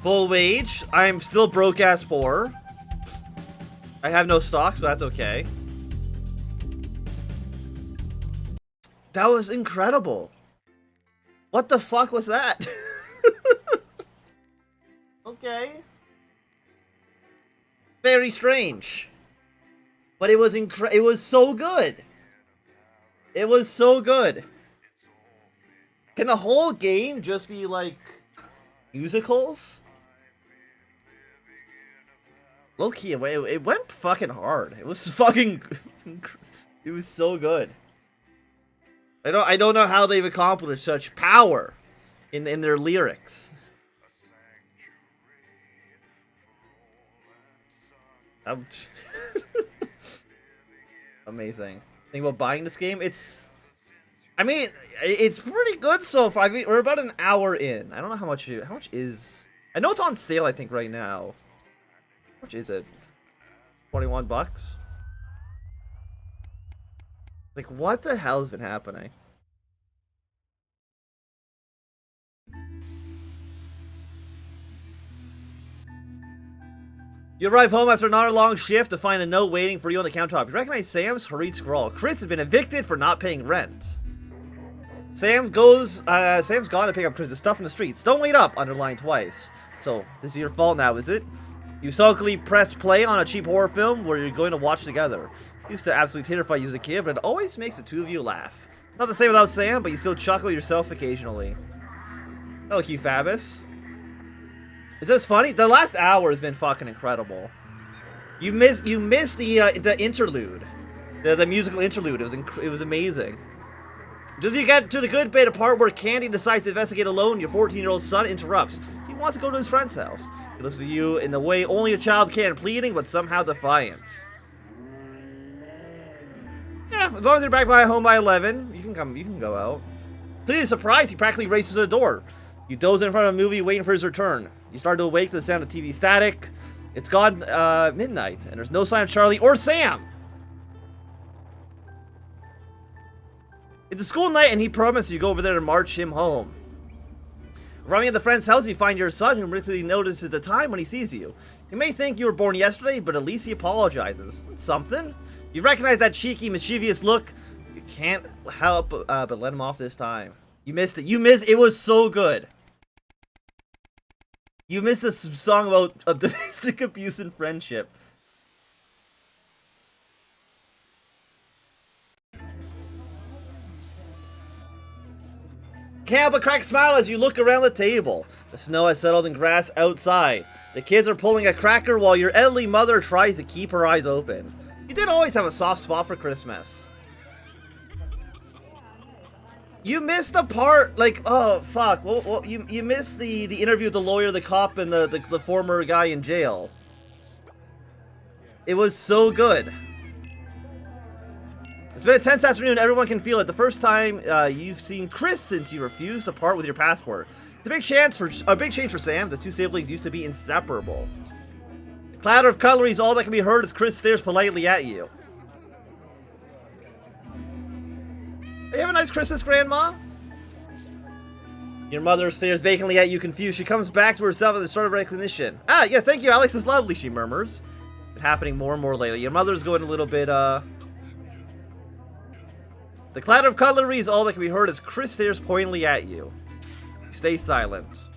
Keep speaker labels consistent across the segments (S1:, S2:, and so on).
S1: Full wage. I'm still broke ass poor. I have no stocks, but that's okay. That was incredible. What the fuck was that? Okay. Very strange. But it was it was so good. It was so good. Can the whole game just be like musicals? Low key, it went fucking hard. It was fucking it was so good. I don't know how they've accomplished such power in their lyrics. Amazing. Think about buying this game? I mean, it's pretty good so far. I mean, we're about an hour in. I don't know how much is. I know it's on sale. I think right now. How much is it? 21 bucks. Like, what the hell has been happening? You arrive home after an hour-long shift to find a note waiting for you on the countertop. You recognize Sam's hurried scrawl. Chris has been evicted for not paying rent. Sam's gone to pick up Chris's stuff from the streets. Don't wait up, underlined twice. So, this is your fault now, is it? You sulkily press play on a cheap horror film where you're going to watch together. Used to absolutely terrify you as a kid, but it always makes the two of you laugh. Not the same without Sam, but you still chuckle yourself occasionally. Hello, Q Fabus. Is this funny? The last hour has been fucking incredible. You missed the interlude, the musical interlude. It was amazing. Just you get to the good bit, a part where Candy decides to investigate alone. Your 14-year-old son interrupts. He wants to go to his friend's house. He looks at you in the way only a child can, pleading but somehow defiant. Yeah, as long as you're back by home by 11, you can go out. Completely surprised, he practically races to the door. You doze in front of a movie waiting for his return. You start to awake to the sound of TV static. It's gone midnight, and there's no sign of Charlie or Sam. It's a school night, and he promised you go over there to march him home. Arriving at the friend's house, you find your son, who immediately notices the time when he sees you. You may think you were born yesterday, but at least he apologizes. Something? You recognize that cheeky, mischievous look. You can't help but let him off this time. You missed it. It was so good. You missed a song about domestic abuse and friendship. Can't help but crack a smile as you look around the table. The snow has settled in grass outside. The kids are pulling a cracker while your elderly mother tries to keep her eyes open. You did always have a soft spot for Christmas. You missed the part, like, oh, fuck. Well, you missed the interview with the lawyer, the cop, and the former guy in jail. It was so good. It's been a tense afternoon. Everyone can feel it. The first time you've seen Chris since you refused to part with your passport. It's a big change for Sam. The two siblings used to be inseparable. The clatter of cutlery is all that can be heard as Chris stares politely at you. Hey, have a nice Christmas, Grandma. Your mother stares vacantly at you, confused. She comes back to herself at the start of recognition. Ah, yeah, thank you, Alex. It's lovely, she murmurs. It's happening more and more lately. Your mother's going a little bit, The clatter of cutlery is all that can be heard as Chris stares pointedly at you. You stay silent.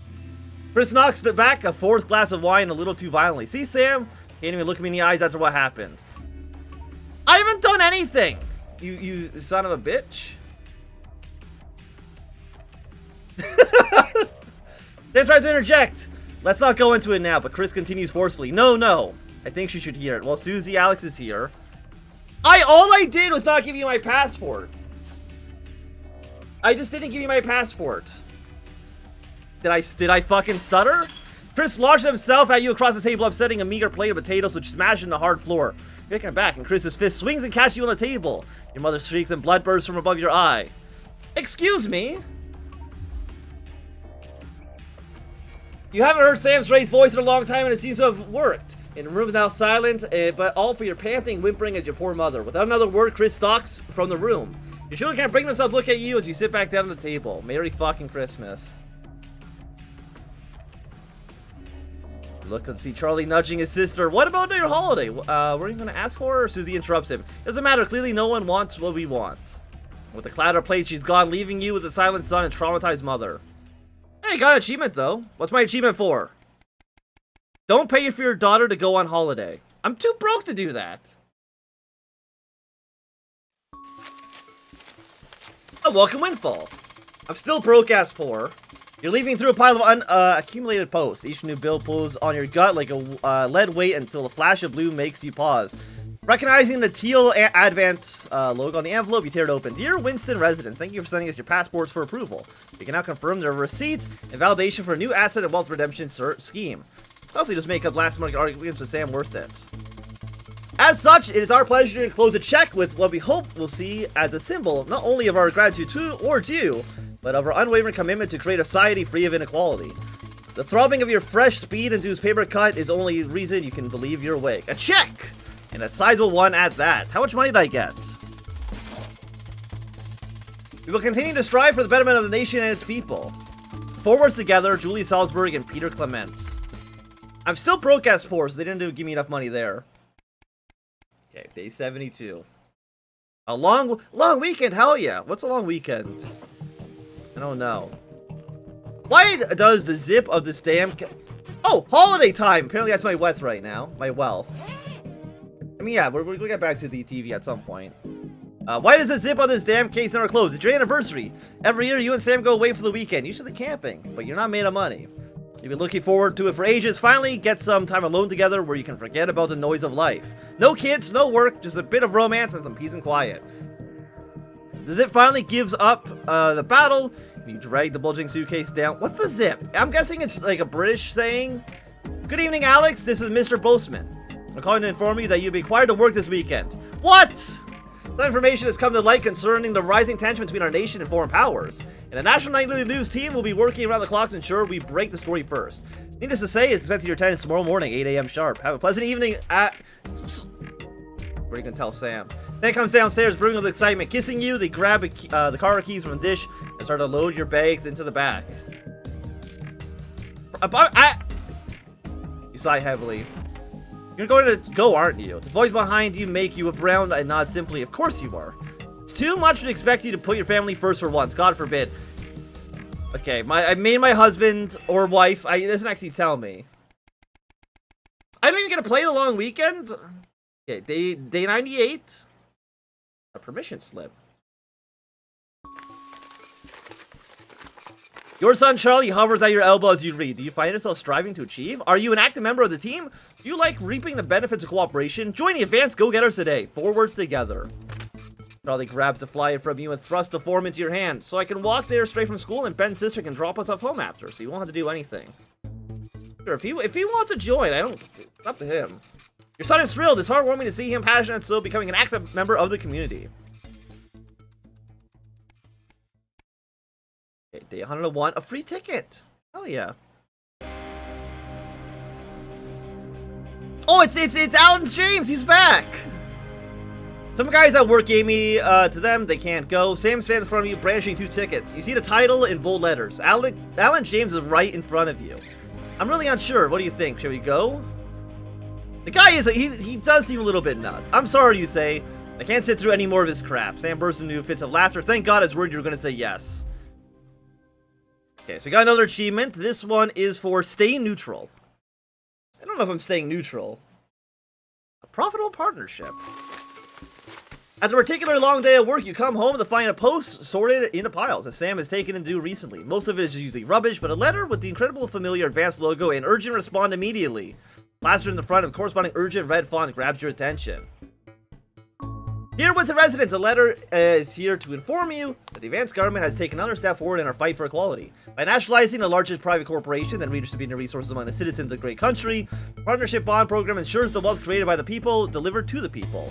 S1: Chris knocks back a fourth glass of wine a little too violently. See, Sam? Can't even look me in the eyes after what happened. I haven't done anything! You son of a bitch. They tried to interject. Let's not go into it now, but Chris continues forcefully. No. I think she should hear it. While Susie Alex is here. All I did was not give you my passport. I just didn't give you my passport. Did I fucking stutter? Chris launches himself at you across the table, upsetting a meager plate of potatoes which smash in the hard floor. You're taken back, and Chris's fist swings and catches you on the table. Your mother shrieks and blood bursts from above your eye. Excuse me? You haven't heard Sam's raised voice in a long time, and it seems to have worked. In the room is now silent, but all for your panting, whimpering at your poor mother. Without another word, Chris stalks from the room. Your children can't bring themselves to look at you as you sit back down at the table. Merry fucking Christmas. Look and see Charlie nudging his sister. What about your holiday? What are you going to ask for? Or Susie interrupts him. Doesn't matter. Clearly no one wants what we want. With the clatter place, she's gone, leaving you with a silent son and traumatized mother. Hey, got an achievement, though. What's my achievement for? Don't pay for your daughter to go on holiday. I'm too broke to do that. A welcome windfall. I'm still broke-ass poor. You're leaving through a pile of accumulated posts. Each new bill pulls on your gut like a lead weight until a flash of blue makes you pause. Recognizing the teal Advent logo on the envelope, you tear it open. Dear Winston residents, thank you for sending us your passports for approval. You can now confirm their receipt and validation for a new asset and wealth redemption scheme. Hopefully just make up last minute arguments with Sam worth it. As such, it is our pleasure to close a check with what we hope we'll see as a symbol not only of our gratitude to you, but of our unwavering commitment to create a society free of inequality. The throbbing of your fresh, speed-induced paper cut is only reason you can believe you're awake. A check! And a sizable one at that. How much money did I get? We will continue to strive for the betterment of the nation and its people. Forwards together, Julie Salzburg and Peter Clements. I'm still broke as poor, so they didn't give me enough money there. Okay, day 72. A long weekend, hell yeah. What's a long weekend? I don't know. Why does the zip of this damn... Oh, holiday time! Apparently that's my wealth right now. My wealth. I mean, yeah, we'll get back to the TV at some point. Why does the zip on this damn case never close? It's your anniversary. Every year, you and Sam go away for the weekend. Usually camping, but you're not made of money. You've been looking forward to it for ages. Finally, get some time alone together where you can forget about the noise of life. No kids, no work, just a bit of romance and some peace and quiet. The zip finally gives up the battle. You drag the bulging suitcase down. What's the zip? I'm guessing it's like a British saying. Good evening, Alex. This is Mr. Boastman. I'm calling to inform you that you'll be required to work this weekend. What? Some information has come to light concerning the rising tension between our nation and foreign powers. And the National Nightly News team will be working around the clock to ensure we break the story first. Needless to say, it's expected your attendance tomorrow morning, 8 a.m. sharp. Have a pleasant evening at... What are you gonna tell Sam? Then comes downstairs, brimming with excitement, kissing you. They grab the car keys from the dish and start to load your bags into the back. You sigh heavily. You're going to go, aren't you? The voice behind you make you a brown and nod simply. Of course you are. It's too much to expect you to put your family first for once. God forbid. Okay, I made my husband or wife. It doesn't actually tell me. I don't even get to play the long weekend. Okay, day 98. A permission slip. Your son Charlie hovers at your elbow as you read. Do you find yourself striving to achieve? Are you an active member of the team? Do you like reaping the benefits of cooperation? Join the advanced go-getters today. Forwards together. Charlie grabs the flyer from you and thrusts the form into your hand. So I can walk there straight from school and Ben's sister can drop us off home after. So you won't have to do anything. Sure, if he wants to join, it's up to him. Your son is thrilled. It's heartwarming to see him passionate and so becoming an active member of the community. Okay, day 101, a free ticket. Oh yeah. Oh, it's Alan James. He's back. Some guys at work gave me to them. They can't go. Sam stands in front of you, brandishing 2 tickets. You see the title in bold letters. Alan James is right in front of you. I'm really unsure. What do you think? Should we go? The guy he does seem a little bit nuts. I'm sorry, you say. I can't sit through any more of his crap. Sam bursts into fits of laughter. Thank God I was worried you were going to say yes. Okay, so we got another achievement. This one is for stay neutral. I don't know if I'm staying neutral. A profitable partnership. After a particularly long day at work, you come home to find a post sorted into piles that Sam has taken and due recently. Most of it is usually rubbish, but a letter with the incredible familiar advanced logo and urgent respond immediately. Plastered in the front of corresponding urgent red font grabs your attention. Dear Winston residents, a letter is here to inform you that the advanced government has taken another step forward in our fight for equality. By nationalizing the largest private corporation that redistributing the resources among the citizens of the great country, the Partnership Bond Program ensures the wealth created by the people delivered to the people.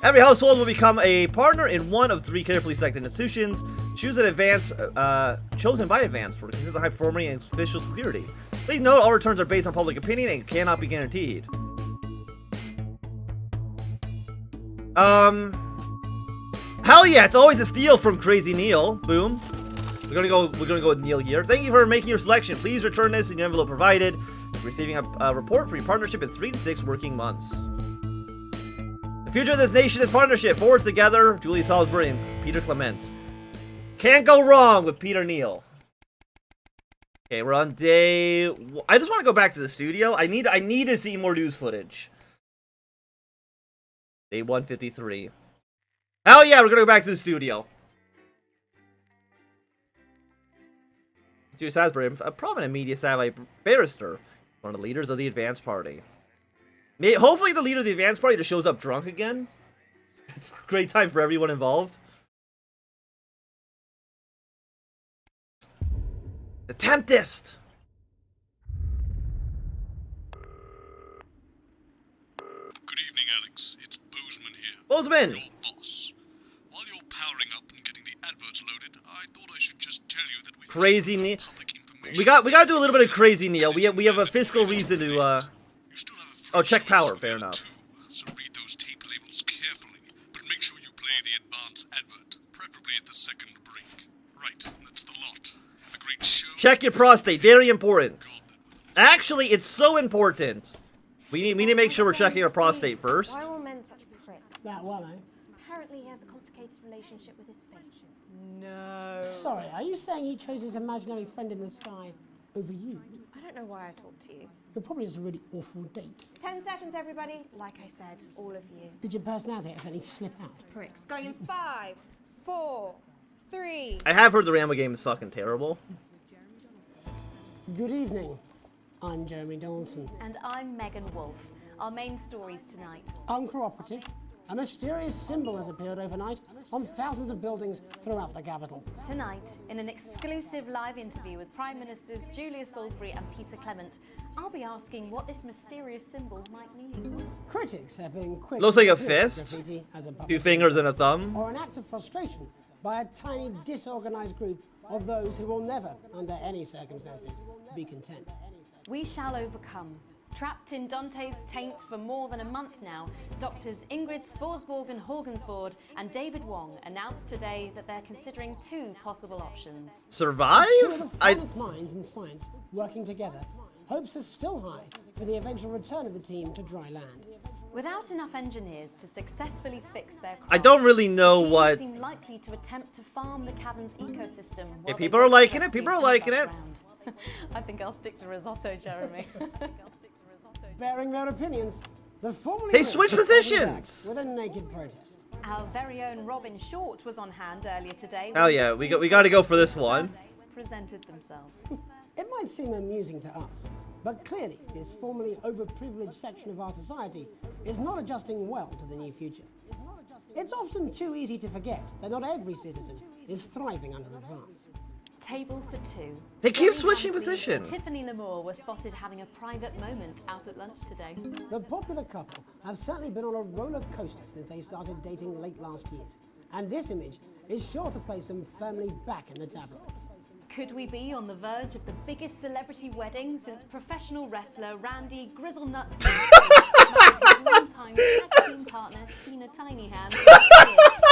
S1: Every household will become a partner in one of 3 carefully selected institutions, chosen by advance for consistent high performing and official security. Please note all returns are based on public opinion and cannot be guaranteed. Hell yeah, it's always a steal from Crazy Neil. Boom. We're gonna go with Neil here. Thank you for making your selection. Please return this in your envelope provided. Receiving a report for your partnership in 3 to 6 working months. The future of this nation is partnership. Forwards together, Julie Salisbury and Peter Clement. Can't go wrong with Peter Neal. Okay, we're on day. I just want to go back to the studio. I need to see more news footage. Day 153. Hell yeah, we're gonna go back to the studio. Julie Salisbury, a prominent media satellite barrister, one of the leaders of the Advance Party. Hopefully the leader of the Advance Party just shows up drunk again. It's a great time for everyone involved. The Tempest!
S2: Good evening, Alex. It's Bozeman here.
S1: Bozeman!
S2: Your boss. While you're powering up and getting the adverts loaded, I thought I should just tell you that we
S1: Crazy Neil. We gotta do a little bit of Crazy Neil. We have a fiscal reason to Oh, check power. Fair enough.
S2: So read those tape labels carefully, but make sure you play the advance advert, preferably at the second break. Right, that's the lot. Have a great show.
S1: Check your prostate. Very important. Actually, it's so important. We need to make sure we're checking our prostate first.
S3: Why are all men such pricks?
S4: That one, eh?
S3: Apparently he has a complicated relationship with his fate.
S5: No.
S4: Sorry, are you saying he chose his imaginary friend in the sky over you?
S3: I don't know why I talked to you.
S4: You're probably just a really awful date.
S3: 10 seconds, everybody. Like I said, all of you.
S4: Did your personality accidentally slip out?
S3: Pricks. Going in 5, 4, 3.
S1: I have heard the Rambo game is fucking terrible.
S4: Good evening. I'm Jeremy Donaldson.
S5: And I'm Megan Wolf. Our main stories tonight.
S4: Uncooperative. A mysterious symbol has appeared overnight on thousands of buildings throughout the capital.
S5: Tonight, in an exclusive live interview with Prime Ministers Julia Salisbury and Peter Clement, I'll be asking what this mysterious symbol might mean.
S4: Critics have been quick
S1: Looks
S4: to
S1: like a
S4: dismiss
S1: fist.
S4: graffiti as a
S1: 2
S4: public
S1: fingers and a thumb.
S4: or an act of frustration by a tiny disorganized group of those who will never, under any circumstances, be content.
S5: We shall overcome. Trapped in Dante's taint for more than a month now, doctors Ingrid Svorsborg Horgensvoord and David Wong announced today that they're considering 2 possible options.
S1: Survive?
S4: Two of the finest minds in science working together. Hopes are still high for the eventual return of the team to dry land.
S5: Without enough engineers to successfully fix their craft,
S1: I don't really know
S5: the team
S1: what.
S5: seem likely to attempt to farm the cavern's ecosystem.
S1: Yeah, people are liking it. People are liking it.
S5: I think I'll stick to risotto, Jeremy.
S4: Bearing their opinions, the formerly
S1: They
S4: rich
S1: switched
S4: are coming
S1: positions.
S4: back with a naked protest.
S5: Our very own Robin Short was on hand earlier today.
S1: Hell
S5: when
S1: yeah,
S5: the
S1: we got to go for this one.
S5: first presented themselves.
S4: It might seem amusing to us, but clearly this formerly overprivileged section of our society is not adjusting well to the new future. It's often too easy to forget that not every citizen is thriving under advance.
S5: Table for 2.
S1: They keep
S5: Jenny
S1: switching
S5: Hansen
S1: position.
S5: and Tiffany Lamour were spotted having a private moment out at lunch today.
S4: The popular couple have certainly been on a roller coaster since they started dating late last year, and this image is sure to place them firmly back in the tabloids.
S5: Could we be on the verge of the biggest celebrity wedding since professional wrestler Randy Grizzlenuts married his longtime tag team partner Tina Tiny Hand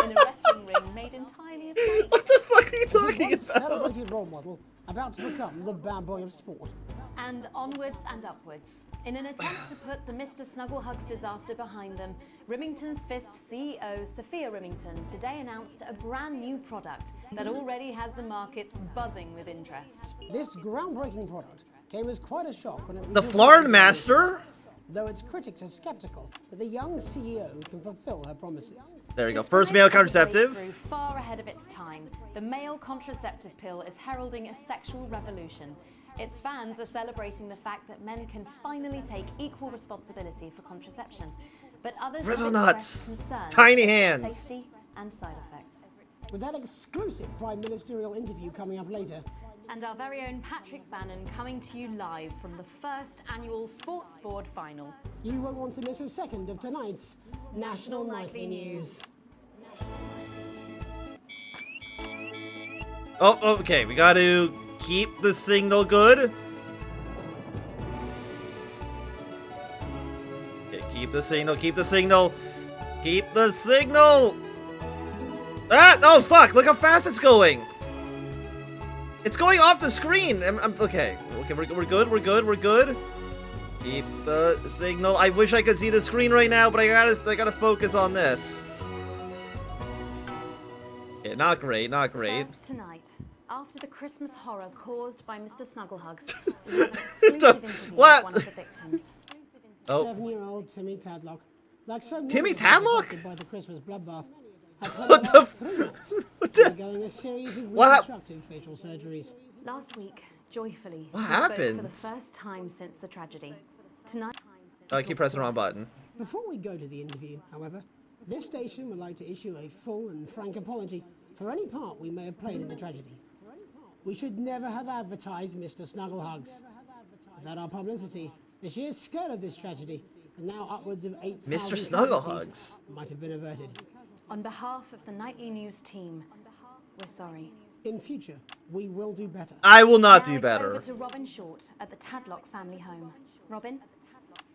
S5: in a wrestling ring made entirely of fake?
S1: What the fuck are you
S4: This is
S1: talking
S4: one
S1: about?
S4: celebrated role model about to become the bad boy of sport.
S5: And onwards and upwards. In an attempt to put the Mr. Snugglehugs disaster behind them, Remington's Fist CEO Sophia Remington today announced a brand new product that already has the markets buzzing with interest.
S4: This groundbreaking product came as quite a shock when it
S1: The
S4: was
S1: Florida Master?
S4: though its critics are skeptical that the young CEO can fulfill her promises.
S1: There you go.
S5: This
S1: First male
S5: great
S1: contraceptive.
S5: breakthrough, far ahead of its time, the male contraceptive pill is heralding a sexual revolution. Its fans are celebrating the fact that men can finally take equal responsibility for contraception, but others have
S1: Grizzlenuts.
S5: expressed concern
S1: Tiny
S5: about
S1: hands.
S5: safety and side effects.
S4: With that exclusive prime ministerial interview coming up later,
S5: And our very own Patrick Bannon coming to you live from the first annual Sports Board final.
S4: you won't want to miss a second of tonight's National Nightly News.
S1: Oh, okay. We got to keep the signal good. Okay, keep the signal. Keep the signal. Keep the signal. Ah! Oh fuck! Look how fast it's going. It's going off the screen. Okay, we're good. Keep the signal. I wish I could see the screen right now, but I gotta focus on this. Okay, not great.
S5: First tonight, after the Christmas horror caused by Mr. Snugglehugs, we have an exclusive interview
S1: What?
S5: with one of the victims.
S1: Oh.
S4: 7-year-old Timmy Tadlock, like so many
S1: Timmy
S4: of us
S1: Tadlock?
S4: affected by the Christmas bloodbath, has spent
S1: What
S4: the
S1: the
S4: last 3 months undergoing a series of reconstructive facial surgeries.
S5: Last week, joyfully,
S1: What
S5: he spoke
S1: happened?
S5: for the first time since the tragedy. Tonight,
S1: Oh, I keep pressing the wrong button.
S4: Before we go to the interview, however, this station would like to issue a full and frank apology for any part we may have played in the tragedy. We should never have advertised Mr. Snugglehugs. Without our publicity, the sheer scale of this tragedy, and now upwards of 8,000
S1: Mr. Snugglehugs
S4: might have been averted.
S5: on behalf of the Nightly News team, we're sorry.
S4: In future, we will do better.
S1: I will not
S5: Now
S1: do
S5: it's
S1: better.
S5: over to Robin Short at the Tadlock family home. Robin?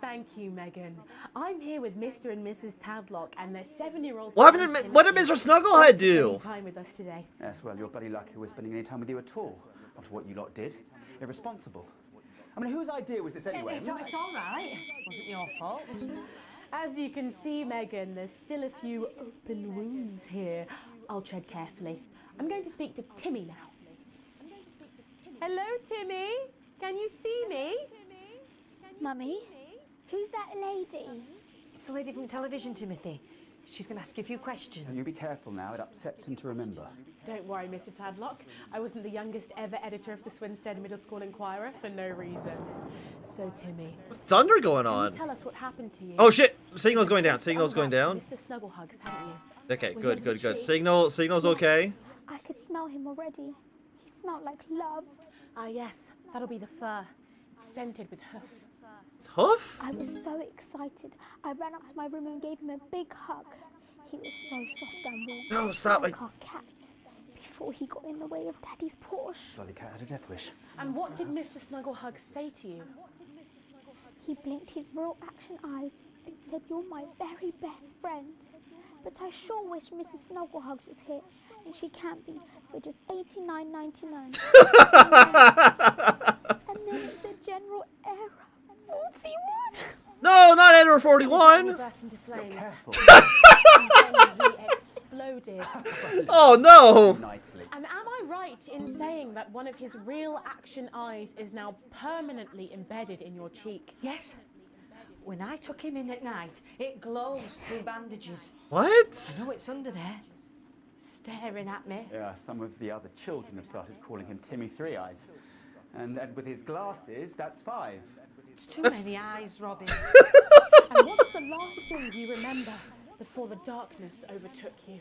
S6: Thank you, Megan. I'm here with Mr. and Mrs. Tadlock and their 7-year-old.
S1: What did Mr. Snugglehead do?
S6: Time with us today.
S7: Yes, well, you're bloody lucky we're spending any time with you at all, after what you lot did. Irresponsible. I mean, whose idea was this anyway?
S6: It's all right. Wasn't your fault. As you can see, Megan, there's still a few open wounds here. I'll tread carefully. I'm going to speak to Timmy now. Hello, Timmy. Can you see me?
S8: Mummy, who's that lady?
S9: It's the lady from television, Timothy. She's going to ask you a few questions.
S7: And you be careful now, it upsets him to remember.
S6: Don't worry, Mr. Tadlock. I wasn't the youngest ever editor of the Swinstead Middle School Inquirer for no reason. So, Timmy,
S1: Thunder going
S6: can you
S1: on.
S6: tell us what happened to you?
S1: Oh shit! Signal's going down. Signal's going down.
S6: Mr. Snugglehugs, haven't you?
S1: Okay,
S6: Was
S1: good,
S6: it
S1: good,
S6: the
S1: good.
S6: tree?
S1: Signal's okay.
S8: I could smell him already. He smelled like love.
S6: Ah, yes, that'll be the fur. It's scented with hoof.
S1: Hoof?
S8: I was so excited. I ran up to my room and gave him a big hug. He was so soft and warm.
S1: No, stop.
S8: Like our cat. Before he got in the way of Daddy's Porsche.
S7: Bloody cat had a death wish.
S6: And what did Mr. Snugglehugs say to you?
S8: He blinked his real action eyes and said, "You're my very best friend." But I sure wish Mrs. Snugglehugs was here, and she can't be for just $89.99. And then it's the general error. 41.
S1: No, not Ender
S6: He
S1: 41.
S6: burst into flames.
S7: Careful.
S6: And then he exploded.
S1: Oh no.
S7: Nicely.
S6: And am I right in saying that one of his real action eyes is now permanently embedded in your cheek?
S9: Yes. When I took him in at night, it glows through bandages.
S1: What?
S9: I know it's under there, staring at me.
S7: Yeah, some of the other children have started calling him Timmy Three Eyes. And with his glasses, that's 5.
S9: It's too many eyes, Robin.
S6: And what's the last thing you remember before the darkness overtook you?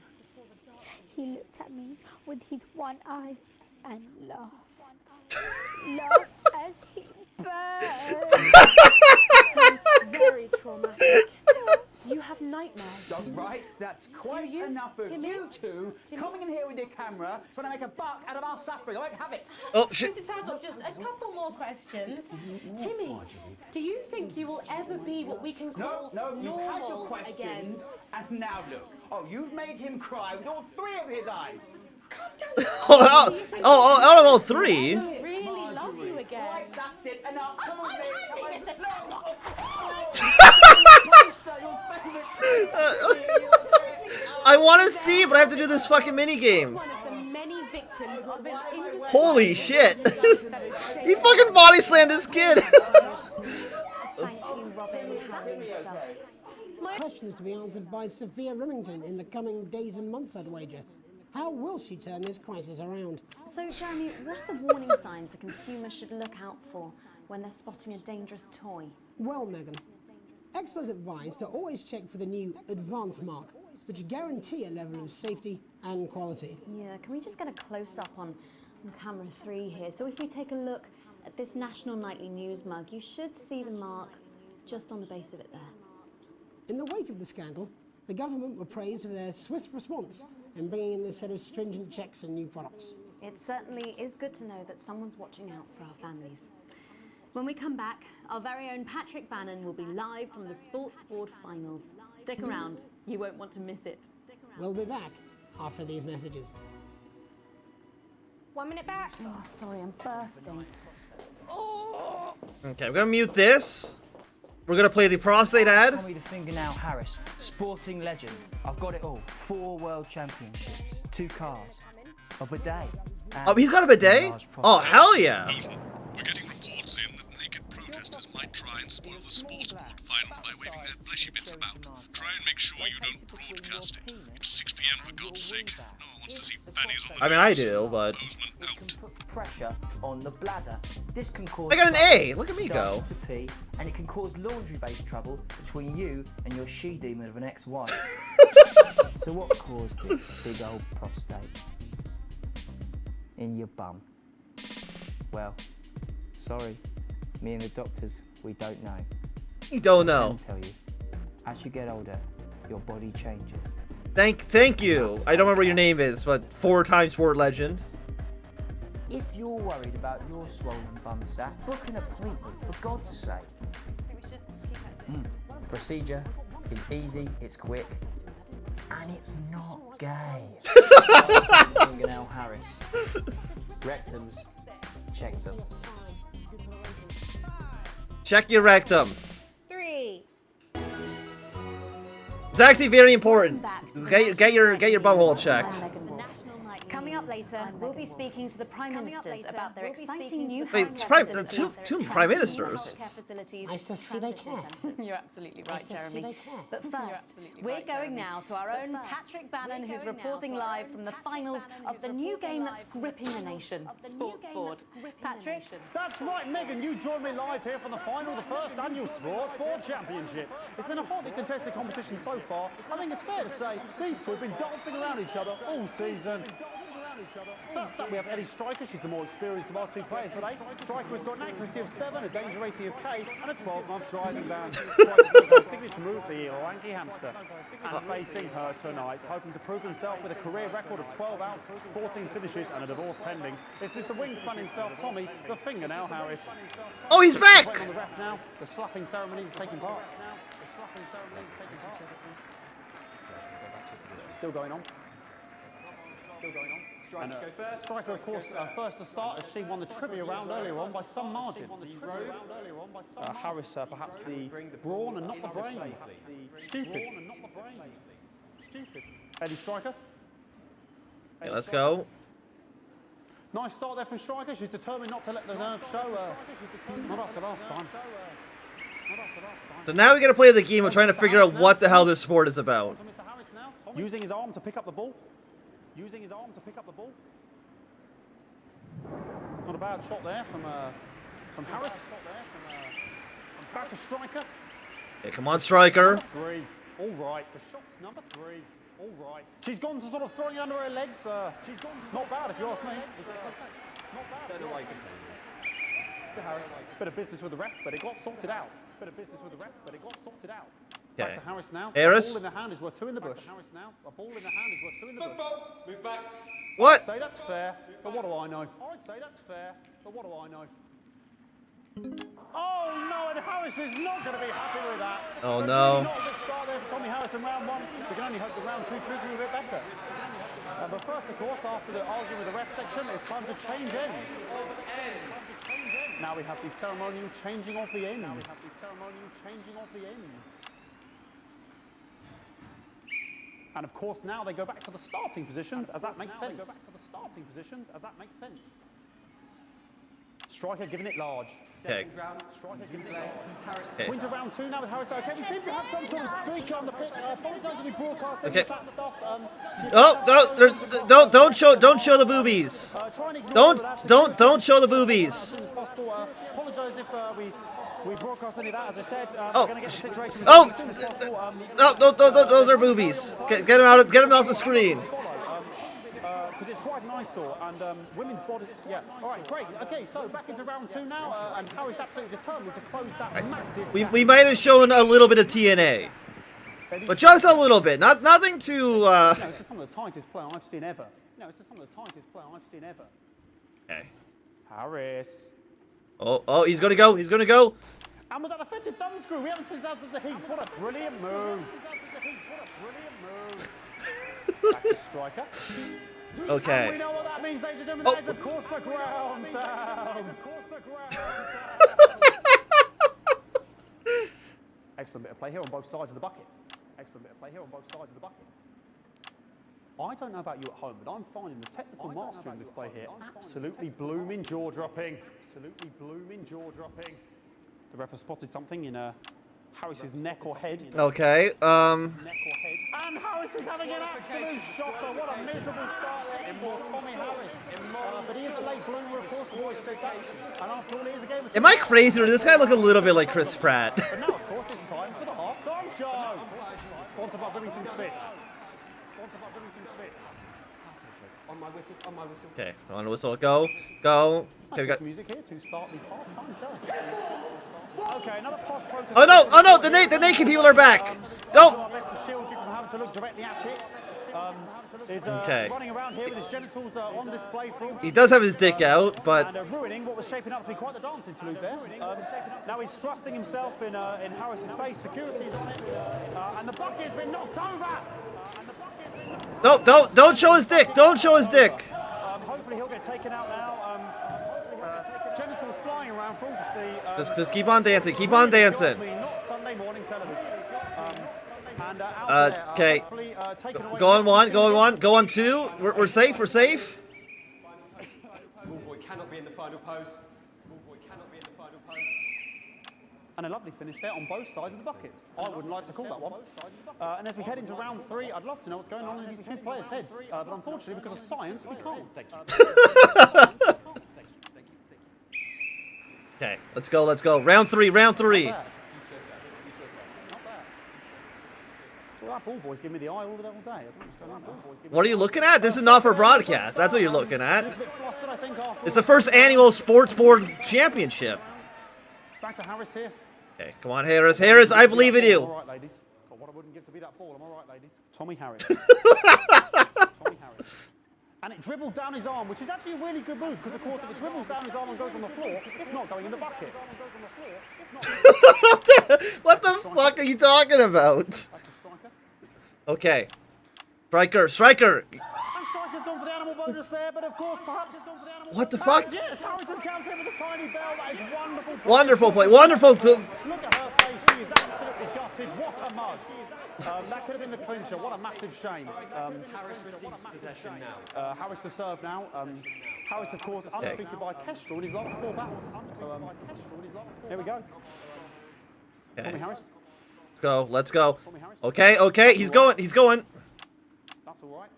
S8: He looked at me with his one eye and laughed. Laughed as he burned.
S6: Sounds very traumatic. Do you have nightmares?
S7: All right, that's quite
S6: you,
S7: enough of
S6: Timmy?
S7: you two
S6: Timmy?
S7: coming in here with your camera, trying to make a buck out of our suffering. I won't have it.
S1: Oh shit.
S6: Mr. Tadlock, just a couple more questions. Timmy, do you think you will ever be what we can
S7: No,
S6: call
S7: no, you've had your
S6: normal
S7: questions,
S6: again?
S7: and now look. Oh, you've made him cry with all 3 of his eyes.
S1: Out of all 3.
S6: I really love you again.
S7: Right, that's it. Enough. Come on,
S6: I'm
S7: Vic.
S6: happy,
S7: Come on.
S6: Mr.
S7: No.
S6: Tadlock.
S1: I want to see, but I have to do this fucking mini game.
S6: One of the many victims of an industry
S1: Holy shit.
S6: that is shaped
S1: He fucking body slammed his kid.
S5: Thank you, Robin, Harry, and stuff.
S4: Questions to be answered by Sophia Remington in the coming days and months, I'd wager. How will she turn this crisis around?
S5: So, Jeremy, what are the warning signs a consumer should look out for when they're spotting a dangerous toy?
S4: Well, Megan, experts advise to always check for the new advance mark, which guarantee a level of safety and quality.
S5: Yeah, can we just get a close-up on camera 3 here? So if we take a look at this National Nightly News mug, you should see the mark just on the base of it there.
S4: In the wake of the scandal, the government were praised for their swift response in bringing in this set of stringent checks and new products.
S5: It certainly is good to know that someone's watching out for our families. When we come back, our very own Patrick Bannon will be live from the Sports Board Finals. Stick around, you won't want to miss it.
S4: We'll be back after these messages.
S3: 1 minute back.
S5: Oh, sorry, I'm bursting.
S1: Okay, we're gonna mute this. We're gonna play the prostate ad.
S10: Tommy the Fingernail Harris, sporting legend. I've got it all. 4 world championships, 2 cars, a bidet.
S1: Oh, he's got a bidet? Oh, hell yeah.
S2: Bozeman, we're getting reports in that naked protesters might try and spoil the sports board final by waving their fleshy bits about. Try and make sure you don't broadcast it. It's 6 p.m. for God's sake. No one wants to see fannies on the
S1: I mean, I
S2: news.
S1: do, but...
S2: Bozeman
S10: It
S2: out.
S10: can put pressure on the bladder. This can cause
S1: I got an A. Look at me
S10: starting
S1: go.
S10: to pee, and it can cause laundry-based trouble between you and your she-demon of an ex-wife. So what caused this big old prostate? In your bum. Well, sorry. Me and the doctors, we don't know.
S1: You don't
S10: I
S1: know.
S10: can tell you, as you get older, your body changes.
S1: Thank you. I don't remember what your name is, but 4-time sport legend.
S10: If you're worried about your swollen bum sack, book an appointment, for God's sake. Procedure is easy, it's quick, and it's not gay. Fingernail Harris. Rectums, check them.
S1: Check your rectum.
S3: 3.
S1: It's actually very important. Get your bumhole checked.
S5: Coming up later, we'll be speaking to the Prime Ministers about their exciting new
S1: Wait, it's two Prime Ministers.
S4: Nice to see they care.
S5: You're absolutely right,
S4: Nice to see
S5: Jeremy.
S4: they care.
S5: But first, we're going now to our own Patrick Bannon, who's reporting live from the finals of the new game that's gripping the nation, Sports Board. Patrick?
S11: That's right, Megan. You joined me live here from the final of the first annual Sports Board Championship. It's been a hotly contested competition so far. I think it's fair to say these two have been dancing around each other all season. First up, we have Ellie Striker. She's the more experienced of our 2 players today. Striker has got an accuracy of 7, a danger rating of K, and a 12-month driving ban. Striker's going to signature move, the lanky hamster. And facing her tonight, hoping to prove himself with a career record of 12 outs, 14 finishes, and a divorce pending. It's Mr. Wingspan himself, Tommy, the Fingernail Harris.
S1: Oh, he's back!
S11: Waiting on the ref now. The slapping ceremony is taking part. Still going on. And, Striker, of course, first to start as she won the trivia round earlier on by some margin. Harris, perhaps the brawn and not the brain. Stupid. Eddie Striker.
S1: Okay, let's go.
S11: Nice start there from Striker. She's determined not to let the nerves show. Not after last time.
S1: So now we gotta play the game of trying to figure out what the hell this sport is about.
S11: Using his arm to pick up the ball. Not a bad shot there from Harris. Back to Striker.
S1: Okay, come on, Striker.
S11: 3. All right. The shot's number 3. All right. She's gone to sort of throwing it under her legs. Not bad if you ask me. Not bad. To Harris. Bit of business with the ref, but it got sorted out.
S1: Okay.
S11: Back to Harris now.
S1: Harris.
S11: A ball in the hand is worth 2 in the bush. A ball in the hand is worth 2 in the bush.
S2: Move back.
S1: What?
S11: I'd say that's fair, but what do I know? Oh no, and Harris is not going to be happy with that.
S1: Oh,
S11: so
S1: no.
S11: Not a good start there for Tommy Harris in round 1. We can only hope that round 2 treats him a bit better. But first, of course, after the argument with the ref section, it's time to change ends. Now we have the ceremonial changing of the ends. And of course, now they go back to the starting positions, as that makes sense. Striker giving it large.
S1: Okay. Okay.
S11: Point to round 2 now with Harris. Okay, we seem to have some sort of streak on the pitch. I apologise if we broadcast
S1: Okay.
S11: that stuff.
S1: Oh, don't show the boobies. Don't show the boobies.
S11: Apologise if we broadcast any of that. As I said,
S1: Oh.
S11: we're going to get the situation
S1: Oh.
S11: as soon as possible.
S1: No, those are boobies. Get them off the screen.
S11: Because it's quite an eyesore, and women's bodies, yeah. All right, great. Okay, so back into round 2 now, and Harry's absolutely determined to close that massive gap.
S1: We might have shown a little bit of TNA, but just a little bit. Nothing too.
S11: No, it's just some of the tightest play I've seen ever.
S1: Okay.
S11: Harris.
S1: Oh, he's gonna go.
S11: And was that a fitted thumb screw? We haven't seen that at the heat. What a brilliant move. Back to Striker.
S1: Okay.
S11: We know what that means, ladies and gentlemen. That is, of course, the ground sound. Excellent bit of play here on both sides of the bucket. Excellent bit of play here on both sides of the bucket. I don't know about you at home, but I'm finding the technical mastering display here absolutely blooming jaw-dropping. Absolutely blooming jaw-dropping. The ref has spotted something in Harris's neck or head.
S1: Okay.
S11: Neck or head. And Harris is having an absolute shocker. What a miserable start there for Tommy Harris. But he is a late bloomer, of course, always said that. And after all, it is a game of...
S1: Am I crazy or does this guy look a little bit like Chris Pratt?
S11: But now, of course, it's time for the half-time show. Sponsored by Remington Smith. On my whistle, on my whistle.
S1: Okay, on the whistle. Go. Go. Okay, we got...
S11: music here to start the half-time show. Okay, another posh protest.
S1: Oh no! Oh no! The naked people are back. Don't. Okay.
S11: Running around here with his genitals on display for all.
S1: He does have his dick out, but
S11: And ruining what was shaping up to be quite the dance interlude there. Now he's thrusting himself in Harris's face. Security's on it, and the bucket's been knocked over.
S1: don't show his dick. Don't show his dick.
S11: Hopefully he'll get taken out now. Genitals flying around for all to see.
S1: Just keep on dancing. Keep on dancing.
S11: Not Sunday morning television.
S1: Okay. Go on one. Go on one. Go on two. We're safe. We're safe.
S11: Boy cannot be in the final pose. Boy cannot be in the final pose. And a lovely finish there on both sides of the bucket. I wouldn't like to call that one. And as we head into round 3, I'd love to know what's going on in these two players' heads. But unfortunately, because of science, we can't. Thank you.
S1: Okay. Let's go. Let's go. Round 3. Round 3.
S11: Well, that ball boy's giving me the eye all day.
S1: What are you looking at? This is not for broadcast. That's what you're looking at. It's the first annual sports board championship.
S11: Back to Harris here.
S1: Okay, come on, Harris. Harris, I believe in you.
S11: All right, ladies. God, what I wouldn't give to be that ball. I'm all right, ladies. Tommy Harris. Tommy Harris. And it dribbled down his arm, which is actually a really good move, because, of course, if it dribbles down his arm and goes on the floor, it's not going in the bucket.
S1: What the fuck are you talking about? Okay. Striker. Striker.
S11: And Striker's gone for the animal bonus there, but of course, perhaps he's gone for the animal
S1: What the fuck?
S11: Yes, Harris has counted with a tiny bell. That is wonderful.
S1: Wonderful play. Wonderful.
S11: Look at her face. She is absolutely gutted. What a mug. That could have been the clincher. What a massive shame. Harris receives possession now. Harris to serve now. Harris, of course, undefeated by Kestrel in his last 4 battles. Here we go.
S1: Okay.
S11: Tommy Harris.
S1: Let's go. Let's go. Okay. Okay. He's going. He's going.
S11: That's all right.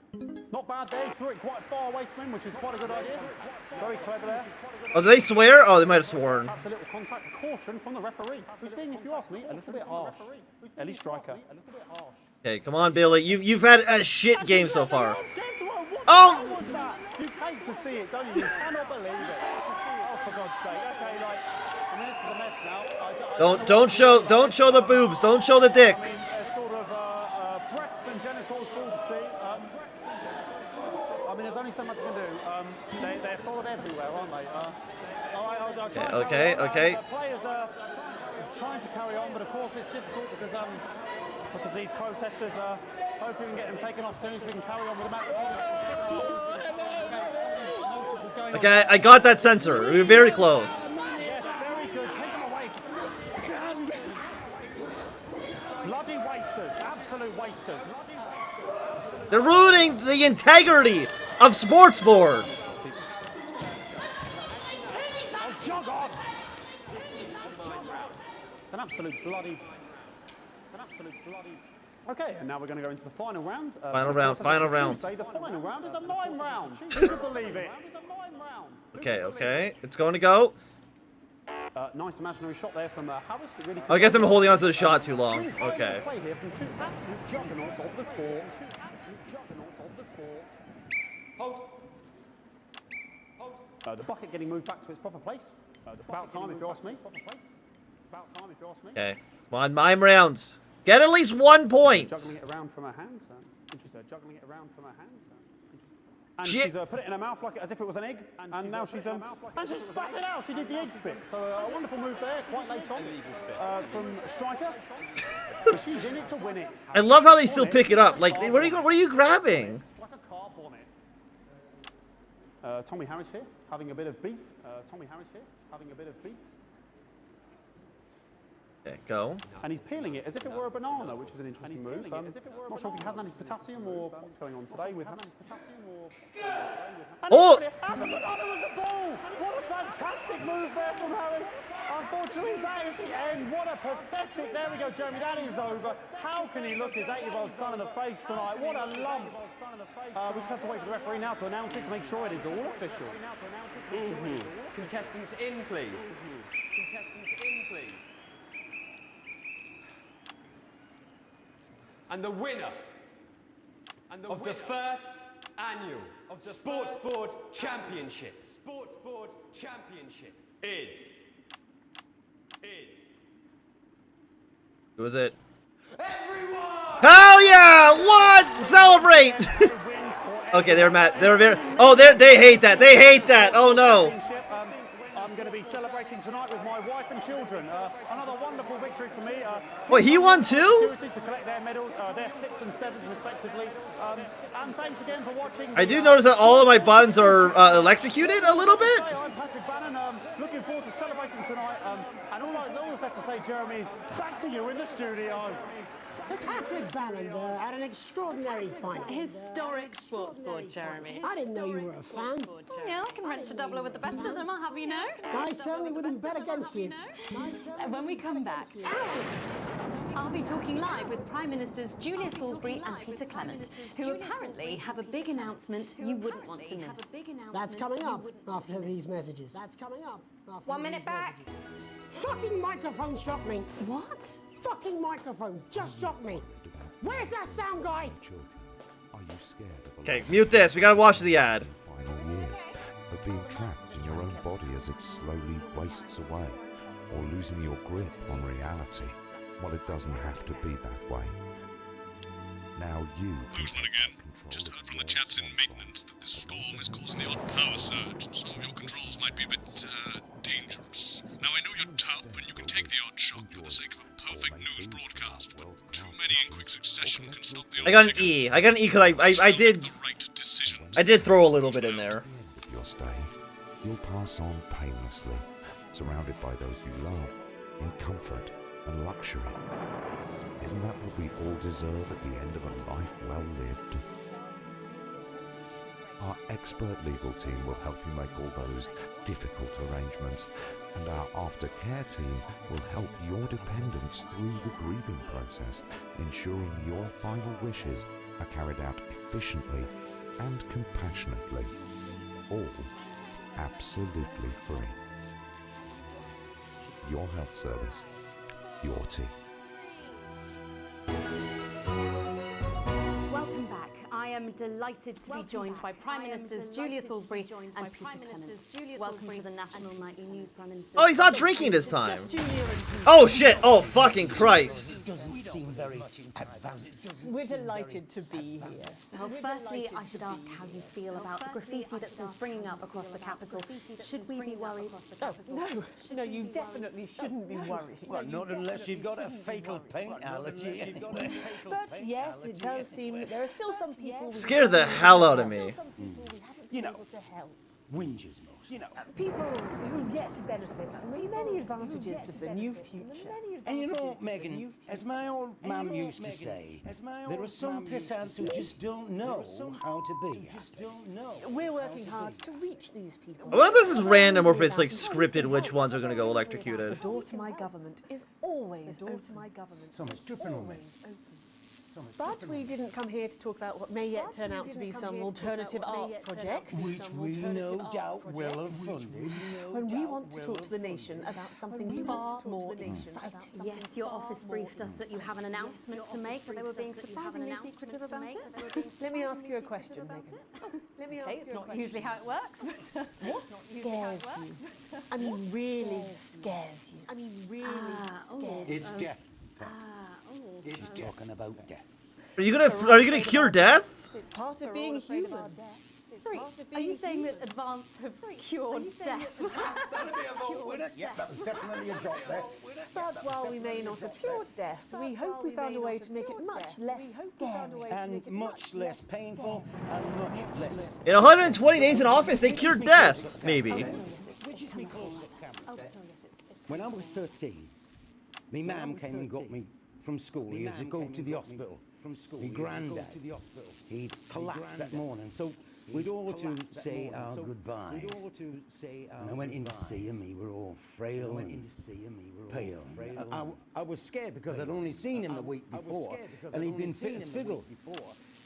S11: Not bad there. He threw it quite far away from him, which is quite a good idea. Very clever there.
S1: Oh, did they swear? Oh, they might have sworn.
S11: Perhaps a little contact, a caution from the referee, who's being, if you ask me, a little bit harsh. Ellie Striker.
S1: Okay, come on, Billy. You've had a shit game so far.
S11: Oh! What was that? You hate to see it, don't you? You cannot believe it. Oh, for God's sake. Okay, like, I mean, this is a mess now.
S1: Don't show the boobs. Don't show the dick.
S11: I mean, sort of breasts and genitals for all to see. I mean, there's only so much you can do. They're sort of everywhere, aren't they? I'll try
S1: Okay.
S11: The players are trying to carry on, but of course it's difficult because these protesters hopefully we can get them taken off soon so we can carry on with the match.
S1: Okay, I got that sensor. We were very close.
S11: Yes, very good. Take them away. Bloody wasters. Absolute wasters.
S1: They're ruining the integrity of sports board.
S11: Oh, jog on. It's an absolute bloody. Okay, and now we're going to go into the final round.
S1: Final round.
S11: Tuesday, the final round is a mime round. Who could believe it?
S1: Okay. It's going to go.
S11: Nice imaginary shot there from Harris. Really
S1: I guess I'm holding on to the shot too long. Okay.
S11: Play here from two absolute juggernauts of the sport. Hold. The bucket getting moved back to its proper place. About time, if you ask me.
S1: Okay. Come on, mime rounds. Get at least 1 point.
S11: Juggling it around from her hands. And she's put it in her mouth like as if it was an egg. And now she's and she's spat it out. She did the egg spit. So a wonderful move there, quite late on from Striker. But she's in it to win it.
S1: I love how they still pick it up. Like, what are you grabbing?
S11: Like a car bonnet. Tommy Harris here, having a bit of beef. Tommy Harris here, having a bit of beef.
S1: Okay, go.
S11: And he's peeling it as if it were a banana, which is an interesting move. Not sure if he hasn't had his potassium or what's going on today with him.
S1: Oh!
S11: And the banana was the ball! What a fantastic move there from Harris. Unfortunately, that is the end. What a pathetic... There we go, Jeremy, that is over. How can he look his 8-year-old son in the face tonight? What a lump. We just have to wait for the referee now to announce it to make sure it is all official.
S12: Contestants in, please. Contestants in, please. And the winner of the first annual Sports Board Championship is...
S1: Who is it?
S12: Everyone!
S1: Hell yeah! What? Celebrate! Okay, they're mad. They're very. Oh, they hate that. They hate that. Oh no.
S11: I'm going to be celebrating tonight with my wife and children. Another wonderful victory for me.
S1: Wait, he won too?
S11: To collect their medals, their 6th and 7th respectively. And thanks again for watching.
S1: I do notice that all of my buttons are electrocuted a little bit.
S11: I'm Patrick Bannon. Looking forward to celebrating tonight. And all I have to say, Jeremy, is back to you in the studio.
S4: Patrick Bannon had an extraordinary final.
S6: Historic sports board, Jeremy.
S4: I didn't know you were a fan.
S5: Yeah, I can wrench a doubler with the best of them, I'll have you know.
S4: I certainly wouldn't bet against you.
S5: When we come back, I'll be talking live with Prime Ministers Julia Salisbury and Peter Clement, who apparently have a big announcement you wouldn't want to miss.
S4: That's coming up after these messages. That's coming up after
S3: 1 minute back.
S4: Fucking microphone shot me.
S5: What?
S4: Fucking microphone just shot me. Where's that sound guy?
S13: Are you scared of
S1: Okay, mute this. We gotta watch the ad.
S13: final years of being trapped in your own body as it slowly wastes away, or losing your grip on reality? Well, it doesn't have to be that way. Now you
S2: Who's that again? Just heard from the chaps in maintenance that this storm is causing the odd power surge, and some of your controls might be a bit, dangerous. Now, I know you're tough, and you can take the odd shock for the sake of a perfect news broadcast, but too many in quick succession can stop the old
S1: I got an E. I got an E because I did throw a little bit in there.
S13: At the end of your stay, you'll pass on painlessly, surrounded by those you love, in comfort and luxury. Isn't that what we all deserve at the end of a life well lived? Our expert legal team will help you make all those difficult arrangements, and our aftercare team will help your dependents through the grieving process, ensuring your final wishes are carried out efficiently and compassionately, all absolutely free. Your health service, your team.
S5: Welcome back. I am delighted to be joined by Prime Ministers Julia Salisbury and Peter Clement. Welcome to the National Nightly News, Prime Minister.
S1: Oh, he's not drinking this time. Oh shit! Oh fucking Christ!
S14: Doesn't seem very advanced.
S6: We're delighted to be here.
S5: Well, firstly, I should ask how you feel about the graffiti that's been springing up across the capital. Should we be worried?
S6: Oh, no, you definitely shouldn't be worried.
S14: Well, not unless you've got a fatal paint allergy.
S6: But yes, it does seem that there are still some people...
S1: Scared the hell out of me.
S14: You know, whinges most. You know,
S6: people who've yet to benefit from the many advantages of the new future.
S14: and you know, Megan, as my old mum used to say, there are some pissants who just don't know how to be.
S6: We're working hard to reach these people.
S1: I wonder if this is random or if it's like scripted which ones are gonna go electrocuted.
S6: The door to my government is always open.
S14: Someone's tripping on me.
S6: But we didn't come here to talk about what may yet turn out to be some alternative arts project.
S14: Which we no doubt will have funded.
S6: When we want to talk to the nation about something far more exciting.
S5: Yes, your office briefed us that you have an announcement to make, but they were being surprisingly secretive about it.
S6: Let me ask you a question, Megan.
S5: It's not usually how it works, but...
S6: What scares you? I mean, really scares you?
S14: It's death. It's talking about death.
S1: Are you gonna cure death?
S6: It's part of being human. Sorry, are you saying that Advance have cured death?
S14: That'll be a vote winner. Yeah, that's definitely a drop there.
S15: But while we may not have cured death, we hope we found a way to make it much less scary.
S14: And much less painful and much less...
S1: In 120 days in office, they cured death, maybe.
S14: When I was 13, my mum came and got me from school. He had to go to the hospital. My granddad, he'd collapsed that morning, so we'd all to say our goodbyes. And I went in to see him. He were all frail and pale. I was scared because I'd only seen him the week before, and he'd been fit as fickle.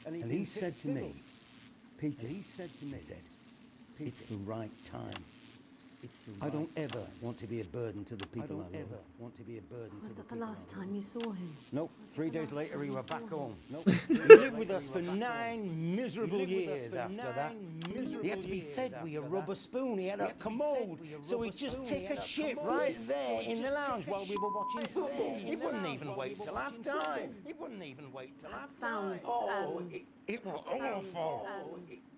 S14: And he said to me, Peter, he said, it's the right time. I don't ever want to be a burden to the people I love.
S5: Was that the last time you saw him?
S14: Nope. 3 days later, we were back home. Nope. He lived with us for 9 miserable years after that. He had to be fed with a rubber spoon. He had a commode, so he'd just take a shit right there in the lounge while we were watching football. He wouldn't even wait till half time.
S5: Sounds.
S14: It was awful.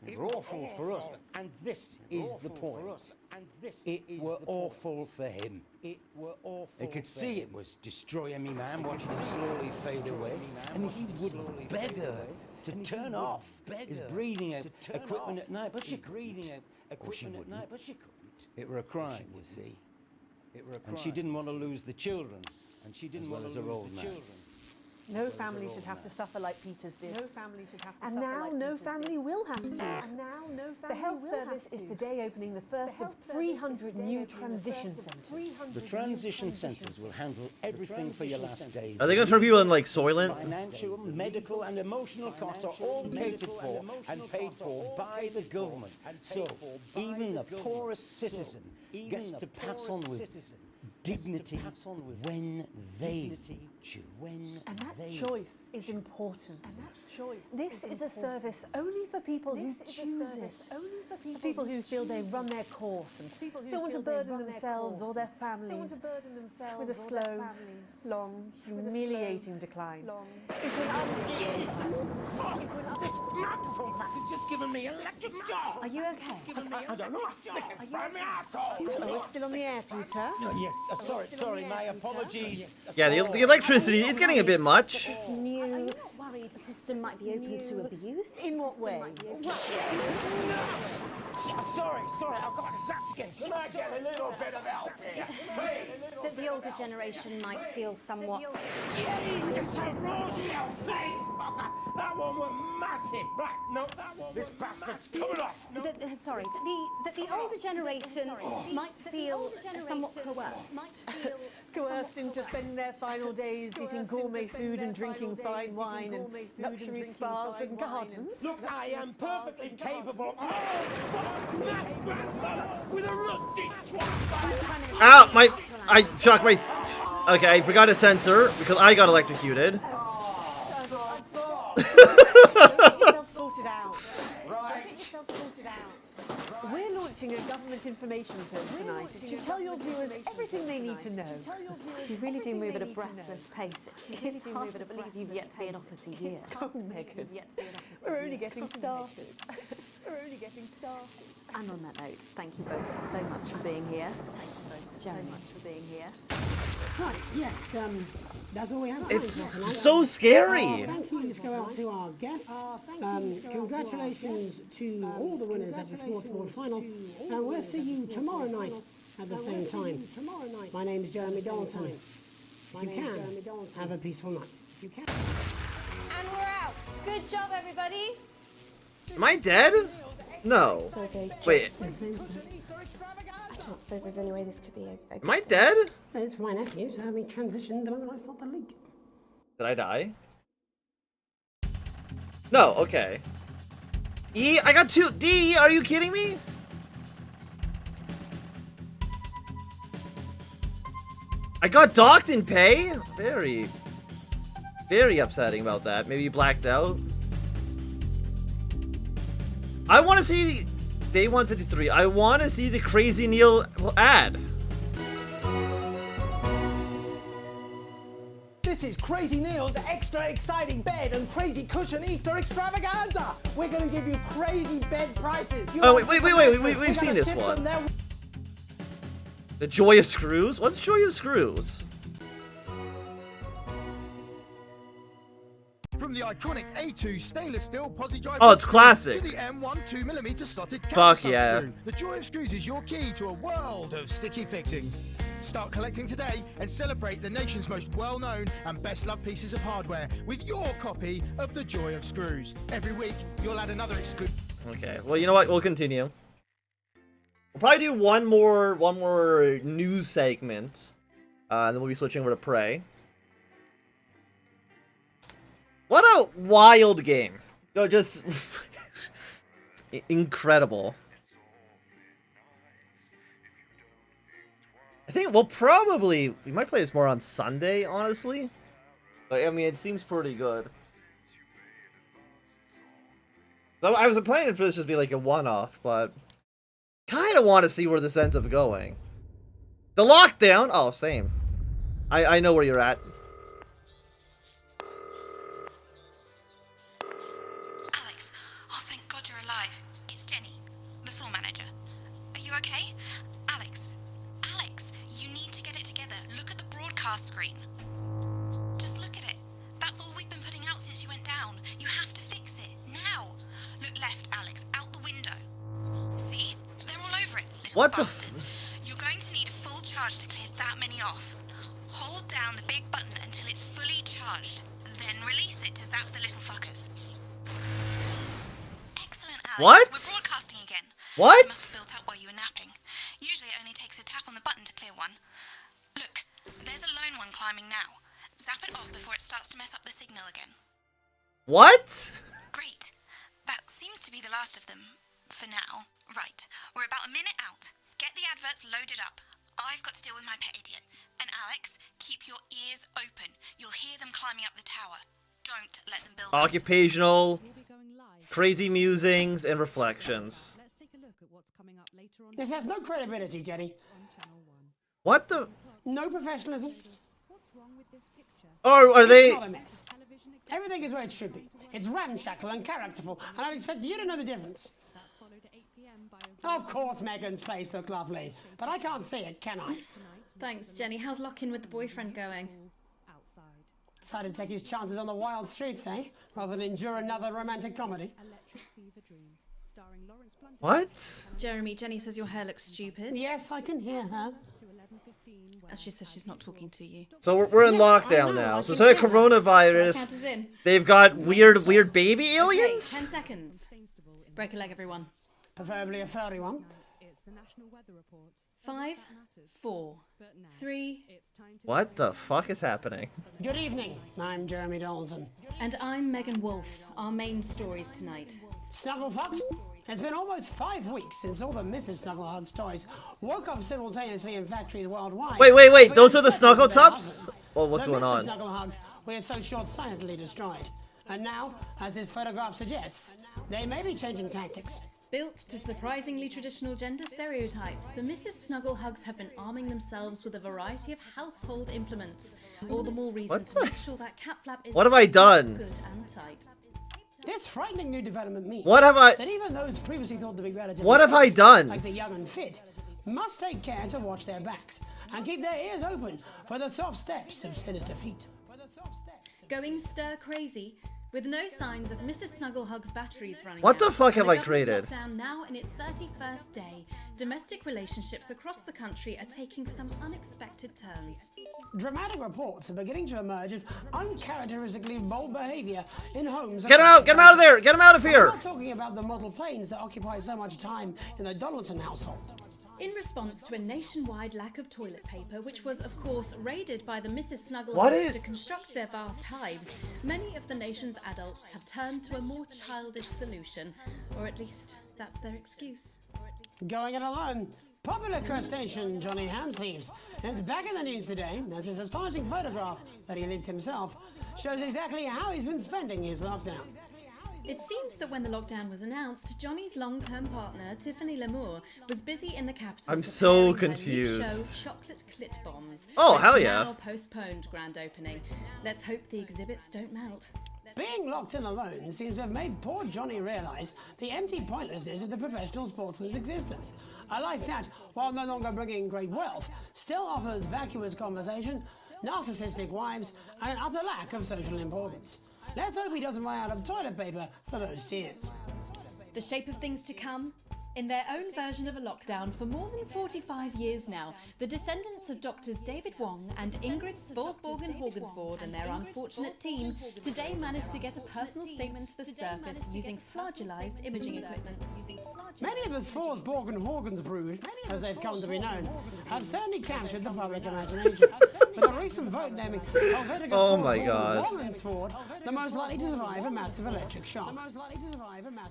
S14: It were awful for us, and this is the point. It were awful for him. He could see it was destroying me, man, watching him slowly fade away, and he would beg her to turn off his breathing equipment at night, but she couldn't. It were a crime, you see. And she didn't want to lose the children, as well as her old man.
S15: No family should have to suffer like Peter's did. And now no family will have to. The health service is today opening the first of 300 new transition centres.
S14: The transition centres will handle everything for your last days.
S1: Are they going to turn people in like Soylent?
S14: Financial, medical and emotional costs are all catered for and paid for by the government. So even the poorest citizen gets to pass on with dignity when they choose.
S15: And that choice is important. This is a service only for people who choose it. For people who feel they run their course and don't want to burden themselves or their families with a slow, long, humiliating decline.
S14: This microphone pack has just given me electric shock.
S5: Are you okay?
S14: I don't know. Are you okay?
S15: Oh, we're still on the air, Peter.
S14: Yes. Sorry. My apologies.
S1: Yeah, the electricity, it's getting a bit much.
S5: This new system might be open to abuse.
S15: In what way?
S14: Sorry, I've got zapped again. Can I get a little bit of help here?
S5: That the older generation might feel somewhat...
S14: Jesus, a roll shell face, fucker! That one was massive. Right, no, this bastard's coming off.
S5: That the older generation might feel somewhat coerced.
S15: Coerced into spending their final days eating gourmet food and drinking fine wine and luxury spas and gardens.
S14: Look, I am perfectly capable. With a rusty twat.
S1: Ow, I shocked my... Okay, I forgot to censor because I got electrocuted.
S15: Sorted out. We're launching a government information film tonight. It should tell your viewers everything they need to know.
S5: You really do move at a breathless pace. It's hard to believe you've yet to be in office a year.
S15: Oh, Megan. We're only getting started.
S5: And on that note, thank you both so much for being here.
S4: Right, yes, that's all we have.
S1: It's so scary.
S4: Thank yous go out to our guests. Congratulations to all the winners at the Sports Board final. And we'll see you tomorrow night at the same time. My name is Jeremy Donaldson. If you can, have a peaceful night. If you can.
S3: And we're out. Good job, everybody.
S1: Am I dead? No. Wait.
S16: I don't suppose there's any way this could be a
S1: Am I dead?
S4: It's my nephew, so we transitioned the moment I saw the leak.
S1: Did I die? No, okay. E, I got 2. D, are you kidding me? I got docked in pay? Very upsetting about that. Maybe you blacked out. I want to see Day 153. I want to see the Crazy Neil ad.
S17: This is Crazy Neil's extra exciting bed and crazy cushion Easter extravaganza. We're going to give you crazy bed prices.
S1: Oh, wait, we've seen this one. The Joy of Screws? What's Joy of Screws?
S18: From the iconic A2 stainless steel posi drive
S1: Oh, it's classic.
S18: to the M1 2mm slotted
S1: Fuck
S18: countersunk
S1: yeah.
S18: screw. The Joy of Screws is your key to a world of sticky fixings. Start collecting today and celebrate the nation's most well-known and best-loved pieces of hardware with your copy of the Joy of Screws. Every week, you'll add another exclusive.
S1: Okay, well, you know what? We'll continue. We'll probably do one more news segment, and then we'll be switching over to Prey. What a wild game! No, just incredible. I think we might play this more on Sunday, honestly. But I mean, it seems pretty good. Though I was planning for this to just be like a one-off, but kind of want to see where this ends up going. The lockdown. Oh, same. I know where you're at.
S19: Alex, oh thank God you're alive. It's Jenny, the floor manager. Are you okay? Alex, you need to get it together. Look at the broadcast screen. Just look at it. That's all we've been putting out since you went down. You have to fix it, now. Look left, Alex, out the window. See? They're all over it, little
S1: What the
S19: bastards. You're going to need a full charge to clear that many off. Hold down the big button until it's fully charged. Then release it to zap the little fuckers. Excellent, Alex.
S1: What?
S19: We're broadcasting again.
S1: What?
S19: It must have built up while you were napping. Usually it only takes a tap on the button to clear one. Look, there's a lone one climbing now. Zap it off before it starts to mess up the signal again.
S1: What?
S19: Great. That seems to be the last of them. For now. Right. We're about a minute out. Get the adverts loaded up. I've got to deal with my pet idiot. And Alex, keep your ears open. You'll hear them climbing up the tower. Don't let them build up.
S1: Occupational, crazy musings, and reflections.
S4: This has no credibility, Jenny.
S1: What the?
S4: No professionalism.
S1: Oh, are they?
S4: It's not a mess. Everything is where it should be. It's ramshackle and characterful, and I'd expect you to know the difference. Of course Megan's place looked lovely, but I can't see it, can I?
S5: Thanks, Jenny. How's lock-in with the boyfriend going?
S4: Decided to take his chances on the wild streets, eh? Rather than endure another romantic comedy.
S1: What?
S5: Jeremy, Jenny says your hair looks stupid.
S4: Yes, I can hear her.
S5: She says she's not talking to you.
S1: So we're in lockdown now. So instead of coronavirus, they've got weird baby aliens?
S5: Okay, 10 seconds. Break a leg, everyone.
S4: Preferably a furry one.
S5: 5, 4, 3.
S1: What the fuck is happening?
S4: Good evening. I'm Jeremy Donaldson.
S5: And I'm Megan Wolf. Our main stories tonight.
S4: Snugglefucked? It's been almost 5 weeks since all the Mrs. Snugglehugs toys woke up simultaneously in factories worldwide.
S1: Wait, those are the Snuggle Tups? Well, what's going on?
S4: The Mrs. Snugglehugs we have so short-sightedly destroyed. And now, as this photograph suggests, they may be changing tactics.
S5: Built to surprisingly traditional gender stereotypes, the Mrs. Snugglehugs have been arming themselves with a variety of household implements. All the more reason to make sure that cat flap is
S1: What have I done?
S5: good and tight.
S4: This frightening new development means
S1: What have I-
S4: that even those previously thought to be relatively
S1: What have I
S4: safe,
S1: done?
S4: like the young and fit, must take care to watch their backs and keep their ears open for the soft steps of sinister feet.
S5: Going stir crazy, with no signs of Mrs. Snugglehug's batteries running
S1: What
S5: out,
S1: the fuck
S5: and
S1: have I
S5: government
S1: created?
S5: Lockdown now in its 31st day, domestic relationships across the country are taking some unexpected turns.
S4: Dramatic reports are beginning to emerge of uncharacteristically bold behavior in homes.
S1: Get him out! Get him out of there! Get him out of here!
S4: I'm not talking about the model planes that occupy so much time in the Donaldson household.
S5: In response to a nationwide lack of toilet paper, which was, of course, raided by the Mrs.
S1: What
S5: Snugglehugs
S1: is-
S5: to construct their vast hives, many of the nation's adults have turned to a more childish solution, or at least that's their excuse.
S4: Going it alone. Popular crustacean Johnny Hamsleeves is back in the news today as his astonishing photograph that he leaked himself shows exactly how he's been spending his lockdown.
S5: It seems that when the lockdown was announced, Johnny's long-term partner, Tiffany Lamour, was busy in the capital.
S1: I'm so
S5: preparing her new
S1: confused.
S5: show, Chocolate Clit Bombs.
S1: Oh,
S5: It's
S1: hell yeah.
S5: Now postponed grand opening. Let's hope the exhibits don't melt.
S4: Being locked in alone seems to have made poor Johnny realise the empty pointlessness of the professional sportsman's existence. A life that, while no longer bringing great wealth, still offers vacuous conversation, narcissistic wives, and an utter lack of social importance. Let's hope he doesn't run out of toilet paper for those tears.
S5: The shape of things to come? In their own version of a lockdown for more than 45 years now, the descendants of Doctors David Wong and Ingrid Svorsborgen-Horgensvoord and their unfortunate team today managed to get a personal statement to the surface using flagellized imaging equipment.
S4: Many of the Svorsborgen-Horgens brood, as they've come to be known, have certainly captured the public imagination. With a recent vote naming Helvetica
S1: Oh my God.
S4: Horgensvoord the most likely to survive a massive electric shock.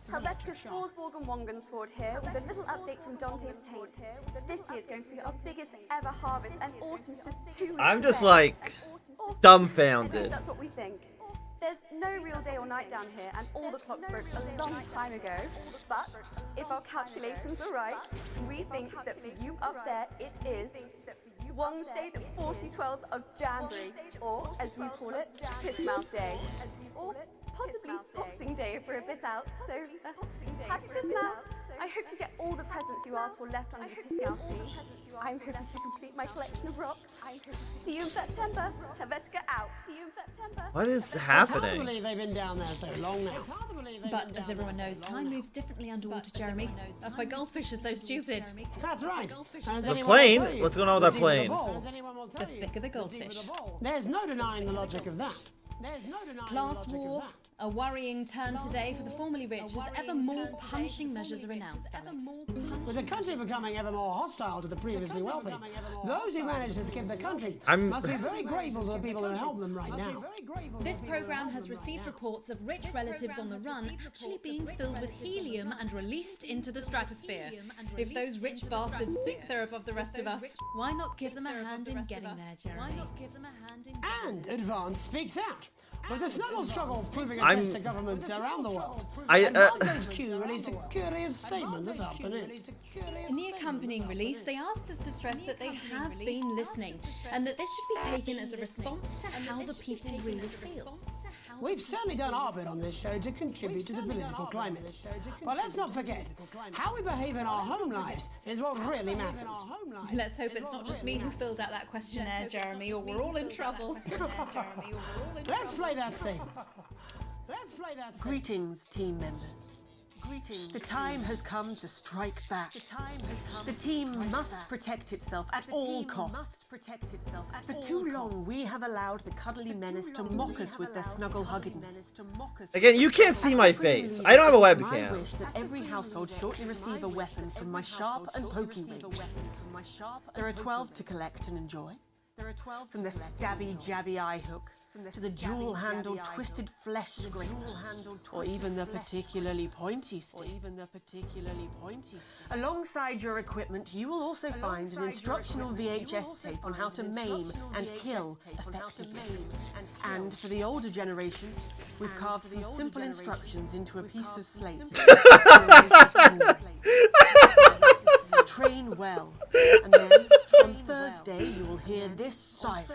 S20: Helvetica Svorsborgen-Horgensvoord here with a little update from Dante's Taint. This year is going to be our biggest ever harvest, and autumn's just 2 weeks
S1: I'm just
S20: away.
S1: like dumbfounded.
S20: That's what we think. There's no real day or night down here, and all the clocks broke a long time ago. But if our calculations are right, we think that for you up there, it is Wednesday, the 4012th of January, or as you call it, Pissmouth Day, or possibly Boxing Day if we're a bit out. So happy Pissmouth! I hope you get all the presents you asked for left under the Pissmouth tree. I'm hoping to complete my collection of rocks. See you in September. Helvetica out. See you in September.
S1: What is
S4: It's hard to
S1: happening?
S4: believe they've been down there so long now.
S5: But as everyone knows, time moves differently underwater, Jeremy. That's why goldfish are so stupid.
S4: That's right. And
S1: The
S4: anyone will
S1: plane?
S4: tell you,
S1: What's going on with
S4: the
S1: that
S4: deeper
S1: plane?
S4: the bowl,
S5: The thicker the goldfish.
S4: There's no denying the logic of that. There's no denying
S5: Class
S4: the logic
S5: war,
S4: of that.
S5: a worrying turn today for the formerly rich as ever more punishing measures are announced, Alex.
S4: With the country becoming ever more hostile to the previously wealthy, those who manage to skip the country must be very grateful to the people who help them right now.
S5: This program has received reports of rich relatives on the run actually being filled with helium and released into the stratosphere. If those rich bastards think they're above the rest of us, why not give them a hand in getting there, Jeremy?
S4: And Advance speaks out. With the snuggle struggle proving a
S1: I'm-
S4: test to governments around the world,
S1: I-
S4: Advance HQ released a curious statement this afternoon.
S5: In the accompanying release, they asked us to stress that they have been listening and that this should be taken as a response to how the people really feel.
S4: We've certainly done our bit on this show to contribute to the political climate. But let's not forget, how we behave in our home lives is what really matters.
S5: Let's hope it's not just me who filled out that questionnaire, Jeremy, or we're all in trouble.
S4: Let's play that statement.
S15: Greetings, team members. The time has come to strike back. The team must protect itself at all costs. For too long, we have allowed the cuddly menace to mock us with their snuggle-huggedness.
S1: Again, you can't see my face. I don't have a
S15: My
S1: webcam.
S15: wish that every household shortly receive a weapon from my sharp and pokey range. There are 12 to collect and enjoy. From the stabby, jabby eye hook to the jewel-handled twisted flesh scrape, or even the particularly pointy stick. Alongside your equipment, you will also find an instructional VHS tape on how to maim and kill effectively. And for the older generation, we've carved some simple instructions into a piece of slate. Train well, and then on Thursday you will hear this sight.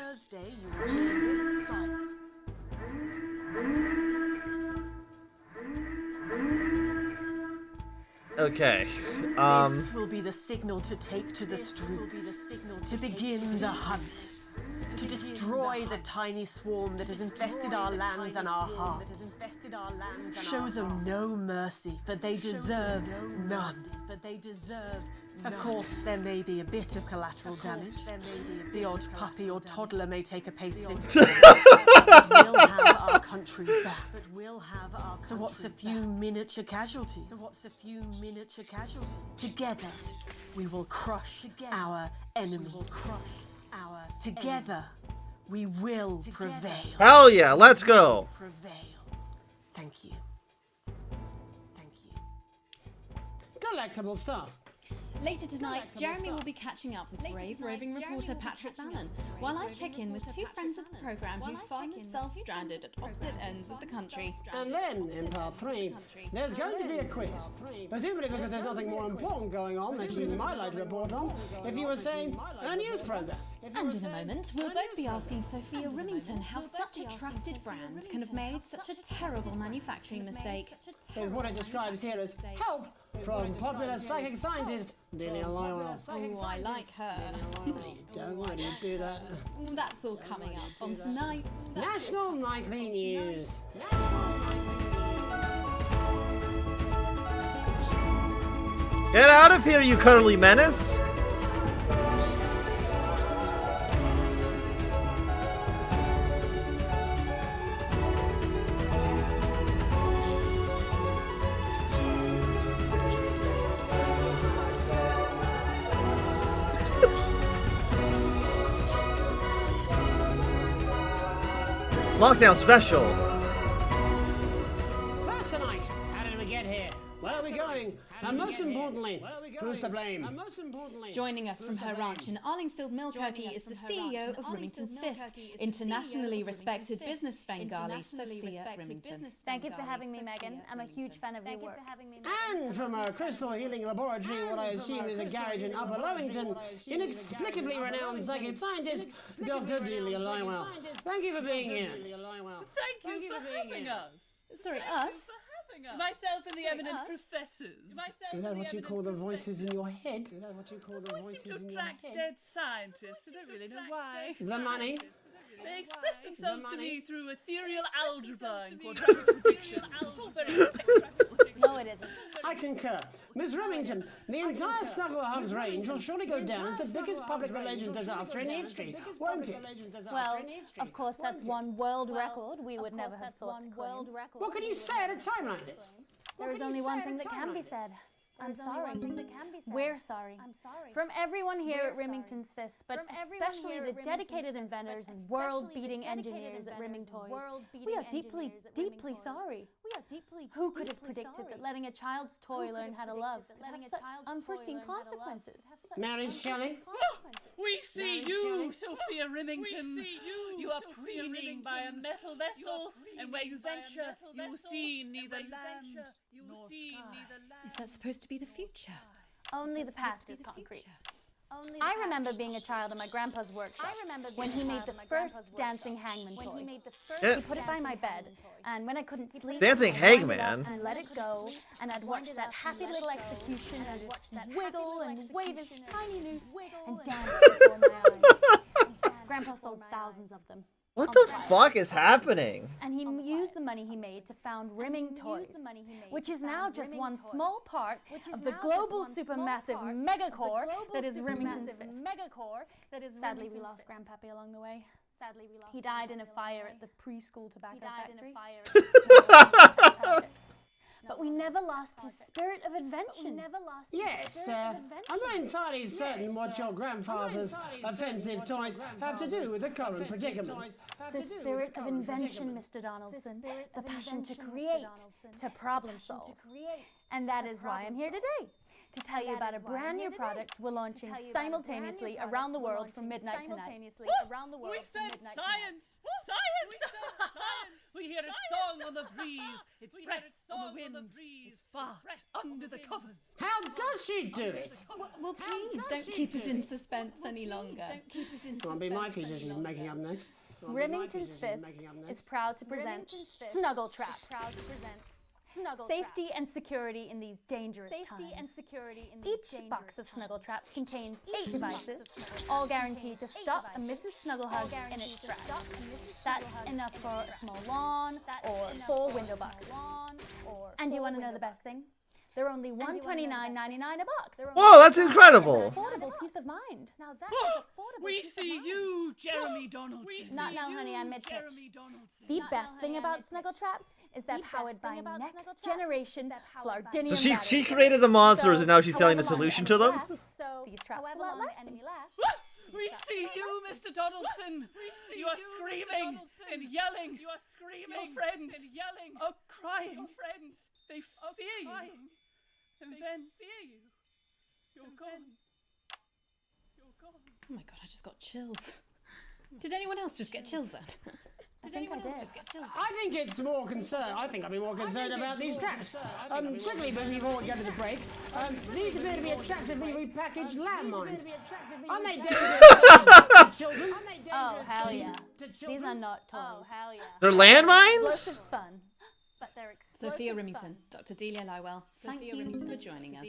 S1: Okay.
S15: This will be the signal to take to the streets, to begin the hunt, to destroy the tiny swarm that has infested our lands and our hearts. Show them no mercy, for they deserve none. Of course, there may be a bit of collateral damage. The odd puppy or toddler may take a pasting. But we'll have our country back. So what's a few miniature casualties? Together, we will crush our enemy. Together, we will prevail.
S1: Hell yeah, let's go.
S15: Thank you.
S4: Delectable stuff.
S5: Later tonight, Jeremy will be catching up with brave roving reporter Patrick Bannon, while I check in with two friends of the programme who find themselves stranded at opposite ends of the country.
S4: And then, in part 3, there's going to be a quiz. Presumably because there's nothing more important going on that you might like to report on, if you were saying, a news programme.
S5: And in a moment, we'll both be asking Sophia Remington how such a trusted brand can have made such a terrible manufacturing mistake.
S4: With what it describes here as help from popular psychic scientist Delia Lyle.
S5: Oh, I like her.
S4: Don't really do that.
S5: That's all coming up on tonight's
S4: National Nightly News.
S1: Get out of here, you cuddly menace! Lockdown special.
S4: First tonight, how did we get here? Where are we going? And most importantly, who's to blame?
S5: Joining us from her ranch in Arlingsfield, Milkirky is the CEO of Remington's Fist, internationally respected business Bengali, Sophia Remington.
S8: Thank you for having me, Megan. I'm a huge fan of your work.
S4: And from a crystal healing laboratory, what I assume is a garage in Upper Lowington, inexplicably renowned psychic scientist, Dr. Delia Lywell. Thank you for being here.
S21: Thank you for having us.
S5: Sorry, us?
S21: Myself and the eminent professors.
S4: Is that what you call the voices in your head? Is that what you call the voices
S21: seem to
S4: in your
S21: attract
S4: head?
S21: dead scientists. I don't really know why.
S4: The money?
S21: They express themselves to me through ethereal algebra and quadratic prediction. It's all very technical.
S8: No, it isn't.
S4: I concur. Miss Remington, the entire Snuggle Hugs range will surely go down as the biggest public relations disaster in history, won't it?
S8: Well, of course, that's one world record we would never have thought to claim.
S4: What can you say at a time like this?
S8: There is only one thing that can be said. I'm sorry. We're sorry. From everyone here at Remington's Fist, but especially the dedicated inventors and world-beating engineers at Reming Toys. We are deeply, deeply sorry. Who could have predicted that letting a child's toy learn how to love could have such unforeseen consequences?
S4: Mary Shelley?
S21: We see you, Sophia Remington. You are preening by a metal vessel, and where you venture, you will see neither land nor sky.
S5: Is that supposed to be the future?
S8: Only the past is concrete. I remember being a child in my grandpa's workshop when he made the first dancing hangman toy. He put it by my bed, and when I couldn't sleep,
S1: Dancing
S8: I'd wind it
S1: hangman?
S8: up and let it go, and I'd watch that happy little execution and wiggle and wave his tiny noose and dance before my eyes. Grandpa sold thousands of them.
S1: What the fuck is happening?
S8: And he used the money he made to found Rimming Toys, which is now just one small part of the global supermassive megacore that is Remington's Fist. Sadly, we lost Grandpappy along the way. He died in a fire at the preschool tobacco factory. But we never lost his spirit of invention.
S4: Yes, I'm not entirely certain what your grandfather's offensive toys have to do with the current predicament.
S8: The spirit of invention, Mr. Donaldson. The passion to create, to problem solve. And that is why I'm here today. To tell you about a brand new product we're launching simultaneously around the world from midnight tonight.
S21: We said science! Science! We hear its song on the breeze, its breath on the wind, its fart under the covers.
S4: How does she do it?
S5: Well, please, don't keep us in suspense any longer.
S4: Won't be my feature she's making up next.
S8: Remington's Fist is proud to present Snuggle Traps. Safety and security in these dangerous times. Each box of Snuggle Traps contains 8 devices, all guaranteed to stop a Mrs. Snugglehug in its tracks. That's enough for a small lawn or 4 window boxes. And you want to know the best thing? They're only $129.99 a box.
S1: Whoa, that's incredible.
S8: Affordable peace of mind. Now that's affordable.
S21: We see you, Jeremy Donaldson.
S8: Not now, honey, I'm mid-pitch. The best thing about Snuggle Traps is they're powered by next generation Flardinium
S1: So she
S8: batteries.
S1: created the monsters and now she's selling the solution to them?
S8: These traps will outlast them.
S21: We see you, Mr. Donaldson. You are screaming and yelling. You are screaming. Your friends are crying. Your friends, they fear you. And then You're gone.
S9: Oh my god, I just got chills. Did anyone else just get chills then? Did anyone else just get chills then?
S4: I think it's more concerned. I think I'd be more concerned about these traps. Quickly, before we go to the break, these appear to be attractively repackaged landmines. Aren't they dangerous to children?
S22: Oh, hell yeah. These are not toys. Oh, hell yeah.
S1: They're landmines?
S22: Explosive fun. But they're explosive
S9: Sophia Remington, Dr. Delia Lywell, thank you for joining us.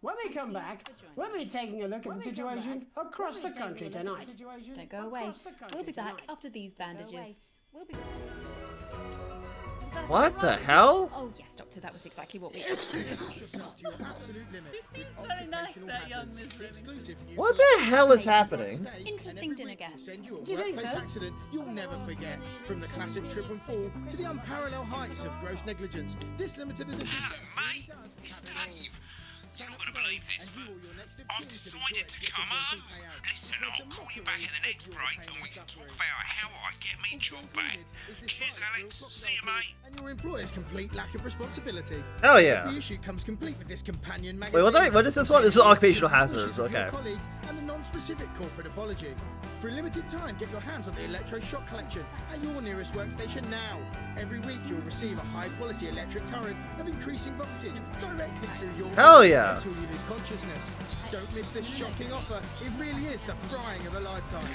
S4: When we come back, we'll be taking a look at the situation across the country tonight.
S9: Don't go away. We'll be back after these bandages. We'll be.
S1: What the hell?
S9: Oh yes, Doctor, that was exactly what we.
S21: She seems very nice, that young Miss Remington.
S1: What the hell is happening?
S9: Interesting dinner guest.
S18: Send you a
S4: Do you think
S18: workplace
S4: so?
S18: accident you'll never forget. From the classic trip and fall to the unparalleled heights of gross negligence, this limited edition.
S23: Mate, it's Dave. You're not going to believe this, but I've decided to come home. Listen, I'll call you back at the next break and we can talk about how I get me job back. Cheers, Alex. See you, mate.
S18: And your employer's complete lack of responsibility.
S1: Hell yeah.
S18: The issue comes complete with this companion magazine.
S1: Wait, what is this one? This is occupational hazards,
S18: Your
S1: okay.
S18: colleagues and a non-specific corporate apology. For a limited time, get your hands on the electroshock collection at your nearest workstation now. Every week, you'll receive a high-quality electric current of increasing voltage directly through your
S1: Hell
S18: body
S1: yeah.
S18: until you lose consciousness. Don't miss this shocking offer. It really is the frying of a lifetime.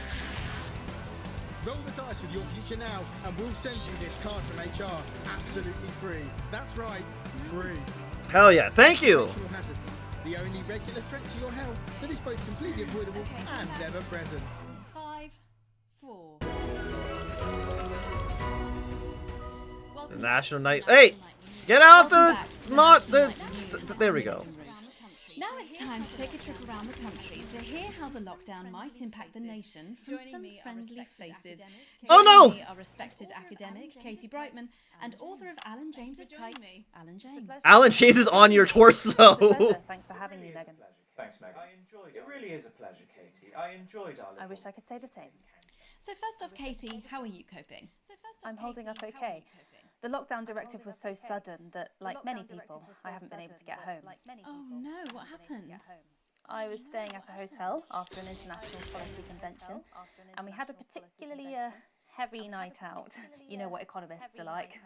S18: Roll the dice with your future now, and we'll send you this card from HR absolutely free. That's right, free.
S1: Hell yeah, thank you.
S18: Occupational hazards, the only regular threat to your health that is both completely avoidable and ever present.
S9: 5, 4.
S1: The National Night. Hey, get out the there we go.
S9: Now it's time to take a trip around the country to hear how the lockdown might impact the nation from some friendly faces.
S1: Oh no!
S9: Joining me are respected academic Katie Brightman and author of Alan James's Pipes, Alan James.
S1: Alan Chase is on your torso.
S22: Thanks for having me, Megan.
S24: Thanks, Megan. I enjoyed it. It really is a pleasure, Katie. I enjoyed our little...
S22: I wish I could say the same.
S9: So first off, Katie, how are you coping?
S22: I'm holding up okay. The lockdown directive was so sudden that, like many people, I haven't been able to get home.
S9: Oh no, what happened?
S22: I was staying at a hotel after an international policy convention, and we had a particularly heavy night out. You know what economists are like.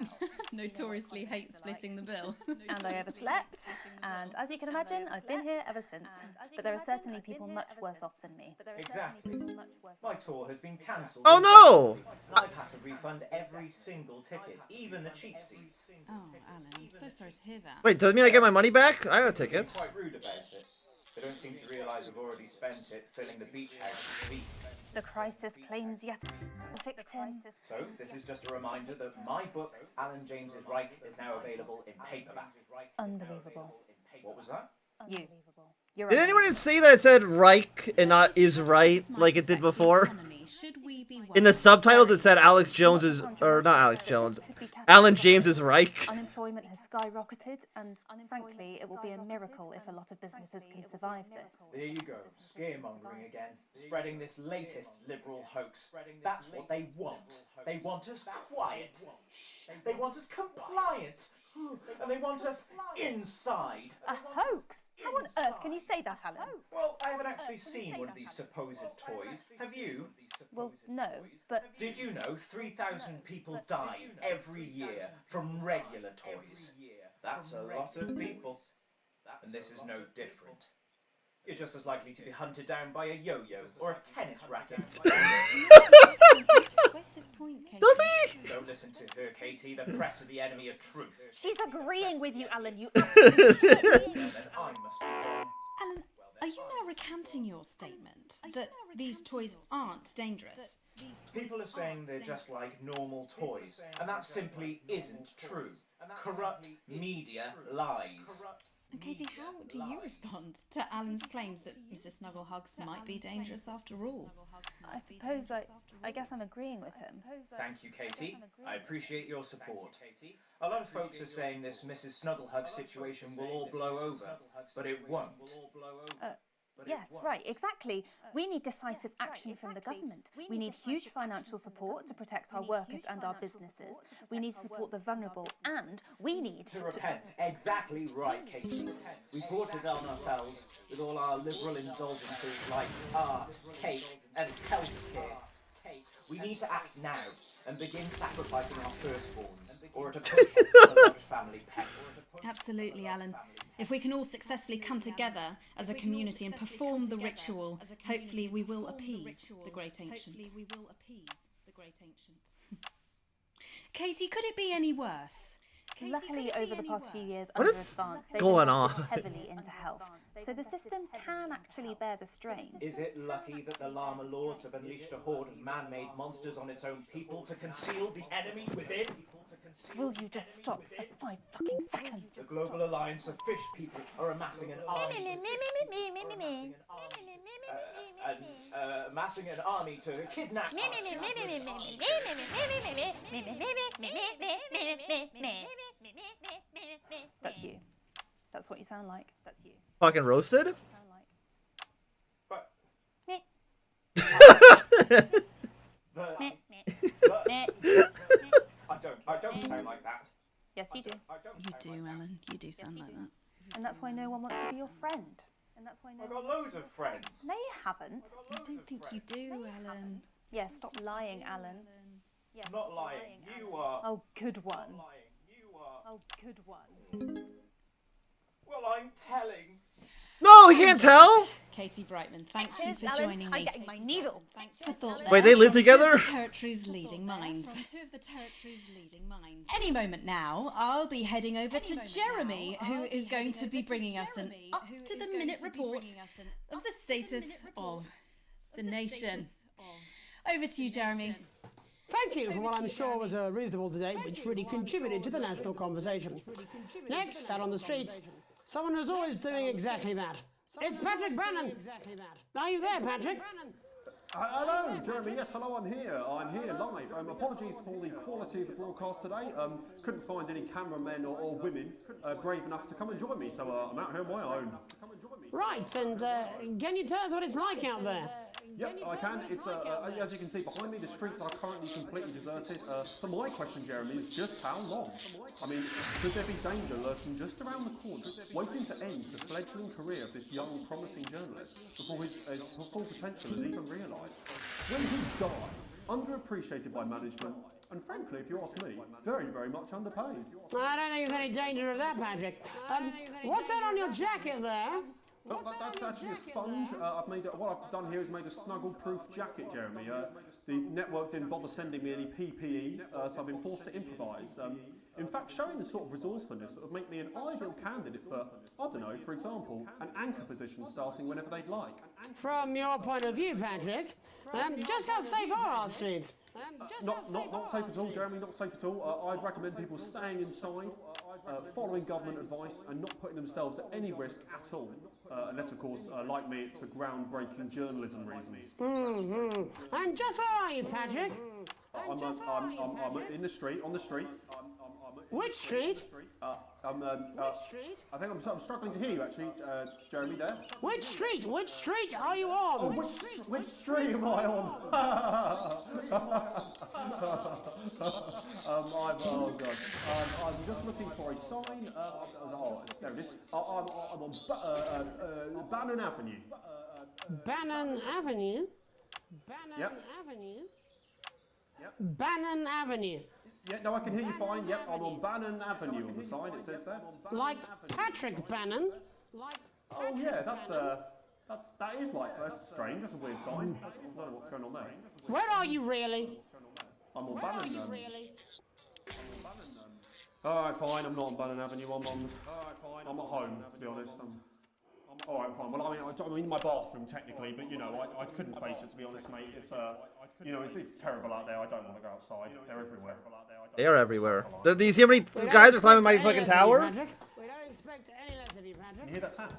S9: Notoriously hate splitting the bill.
S22: And I overslept, and as you can imagine, I've been here ever since. But there are certainly people much worse off than me.
S24: Exactly. My tour has been cancelled.
S1: Oh no!
S24: I've had to refund every single ticket, even the cheap seats.
S9: Oh, Alan, I'm so sorry to hear that.
S1: Wait, does it mean I get my money back? I got tickets.
S24: Quite rude about it. They don't seem to realise we've already spent it filling the beach house with beef.
S22: The crisis claims yet a victim.
S24: So, this is just a reminder that my book, Alan James's Reich, is now available in paperback.
S22: Unbelievable.
S24: What was that?
S22: You. You're
S1: Did anyone say that it said Reich and not is right like it did before?
S9: Should we be
S1: In the subtitles it said Alex Jones is, or not Alex Jones, Alan James is Reich.
S22: Unemployment has skyrocketed, and frankly, it will be a miracle if a lot of businesses can survive this.
S24: There you go, scaremongering again, spreading this latest liberal hoax. That's what they want. They want us quiet. They want us compliant. And they want us inside.
S22: A hoax? How on earth can you say that, Alan?
S24: Well, I haven't actually seen one of these supposed toys. Have you?
S22: Well, no, but...
S24: Did you know 3,000 people die every year from regular toys? That's a lot of people. And this is no different. You're just as likely to be hunted down by a yo-yo or a tennis racket.
S1: Does he?
S24: Don't listen to her, Katie. The press are the enemy of truth.
S22: She's agreeing with you, Alan. You
S24: Then I must be wrong.
S9: Alan, are you now recanting your statement that these toys aren't dangerous?
S24: People are saying they're just like normal toys, and that simply isn't true. Corrupt media lies.
S9: And Katie, how do you respond to Alan's claims that Mrs. Snugglehugs might be dangerous after all?
S22: I suppose I guess I'm agreeing with him.
S24: Thank you, Katie. I appreciate your support. A lot of folks are saying this Mrs. Snugglehug situation will all blow over, but it won't.
S22: Yes, right, exactly. We need decisive action from the government. We need huge financial support to protect our workers and our businesses. We need to support the vulnerable, and we need
S24: to repent. Exactly right, Katie. We brought it on ourselves with all our liberal indulgences like art, cake, and healthcare. We need to act now and begin sacrificing our firstborns, or at a push, a large family pet.
S9: Absolutely, Alan. If we can all successfully come together as a community and perform the ritual, hopefully we will appease the Great Ancient. Katie, could it be any worse?
S22: Luckily, over the past few years,
S1: What
S22: under
S1: is
S22: advance, they've
S1: going
S22: invested
S1: on?
S22: heavily into health, so the system can actually bear the strain.
S24: Is it lucky that the Llama Lords have unleashed a horde of man-made monsters on its own people to conceal the enemy within?
S22: Will you just stop for 5 fucking seconds?
S24: The Global Alliance of Fish People are amassing an army. Amassing an army to kidnap
S22: That's you. That's what you sound like. That's you.
S1: Fucking roasted?
S24: I don't sound like that.
S22: Yes, you do.
S9: You do, Alan. You do sound like that.
S22: And that's why no one wants to be your friend. And that's why
S24: I've got loads of friends.
S22: No, you haven't.
S9: I don't think you do, Alan.
S22: Yeah, stop lying, Alan. Yes,
S24: Not lying. You are.
S22: Oh, good one.
S24: Not lying. You are.
S22: Oh, good one.
S24: Well, I'm telling.
S1: No, he can't tell.
S9: Katie Brightman, thank you
S22: Cheers,
S9: for
S22: Alan.
S9: joining me.
S22: I'm getting my needle.
S9: For thought
S1: Wait,
S9: there
S1: they live
S9: from
S1: together?
S9: Two of the territory's leading minds. Any moment now, I'll be heading over to Jeremy, who is going to be bringing us an up-to-the-minute report of the status of the nation. Over to you, Jeremy.
S4: Thank you for what I'm sure was a reasonable debate which really contributed to the national conversation. Next, out on the streets, someone who's always doing exactly that. It's Patrick Bannon. Are you there, Patrick?
S7: Hello, Jeremy. Yes, hello, I'm here. I'm here live. Apologies for the quality of the broadcast today. Couldn't find any cameramen or women brave enough to come and join me, so I'm out here on my own.
S4: Right, and can you tell us what it's like out there?
S7: Yep, I can. It's as you can see behind me, the streets are currently completely deserted. But my question, Jeremy, is just how long? I mean, could there be danger lurking just around the corner, waiting to end the fledgling career of this young, promising journalist before his full potential is even realised? When he died, underappreciated by management, and frankly, if you ask me, very, very much underpaid.
S4: I don't think there's any danger of that, Patrick. What's that on your jacket there?
S7: Well, that's actually a sponge. What I've done here is made a snuggle-proof jacket, Jeremy. The network didn't bother sending me any PPE, so I've been forced to improvise. In fact, showing the sort of resourcefulness that would make me an ideal candidate for, I don't know, for example, an anchor position starting whenever they'd like.
S4: From your point of view, Patrick, just how safe are our streets?
S7: Not safe at all, Jeremy, not safe at all. I'd recommend people staying inside, following government advice, and not putting themselves at any risk at all. Unless, of course, like me, it's for groundbreaking journalism reasons.
S4: And just where are you, Patrick?
S7: I'm in the street, on the street.
S4: Which street?
S7: Which street? I think I'm struggling to hear you, actually, Jeremy, there.
S4: Which street? Which street are you on?
S7: Oh, which street am I on? Oh, God. I'm just looking for a sign. There it is. I'm on Bannon Avenue.
S4: Bannon Avenue?
S7: Yep.
S4: Avenue? Yep. Bannon Avenue.
S7: Yeah, no, I can hear you fine. Yep, I'm on Bannon Avenue on the sign, it says there.
S4: Like Patrick Bannon?
S7: Oh, yeah, that is like, that's strange, that's a weird sign. I don't know what's going on there.
S4: Where are you really?
S7: I'm on Bannon. Alright, fine, I'm not on Bannon Avenue, I'm at home, to be honest. Alright, fine. Well, I'm in my bathroom, technically, but, you know, I couldn't face it, to be honest, mate. It's, you know, it's terrible out there. I don't want to go outside. They're everywhere.
S1: They are everywhere. Do you see how many guys are climbing my fucking tower?
S4: We don't expect any less of you, Patrick.
S7: You hear that sound?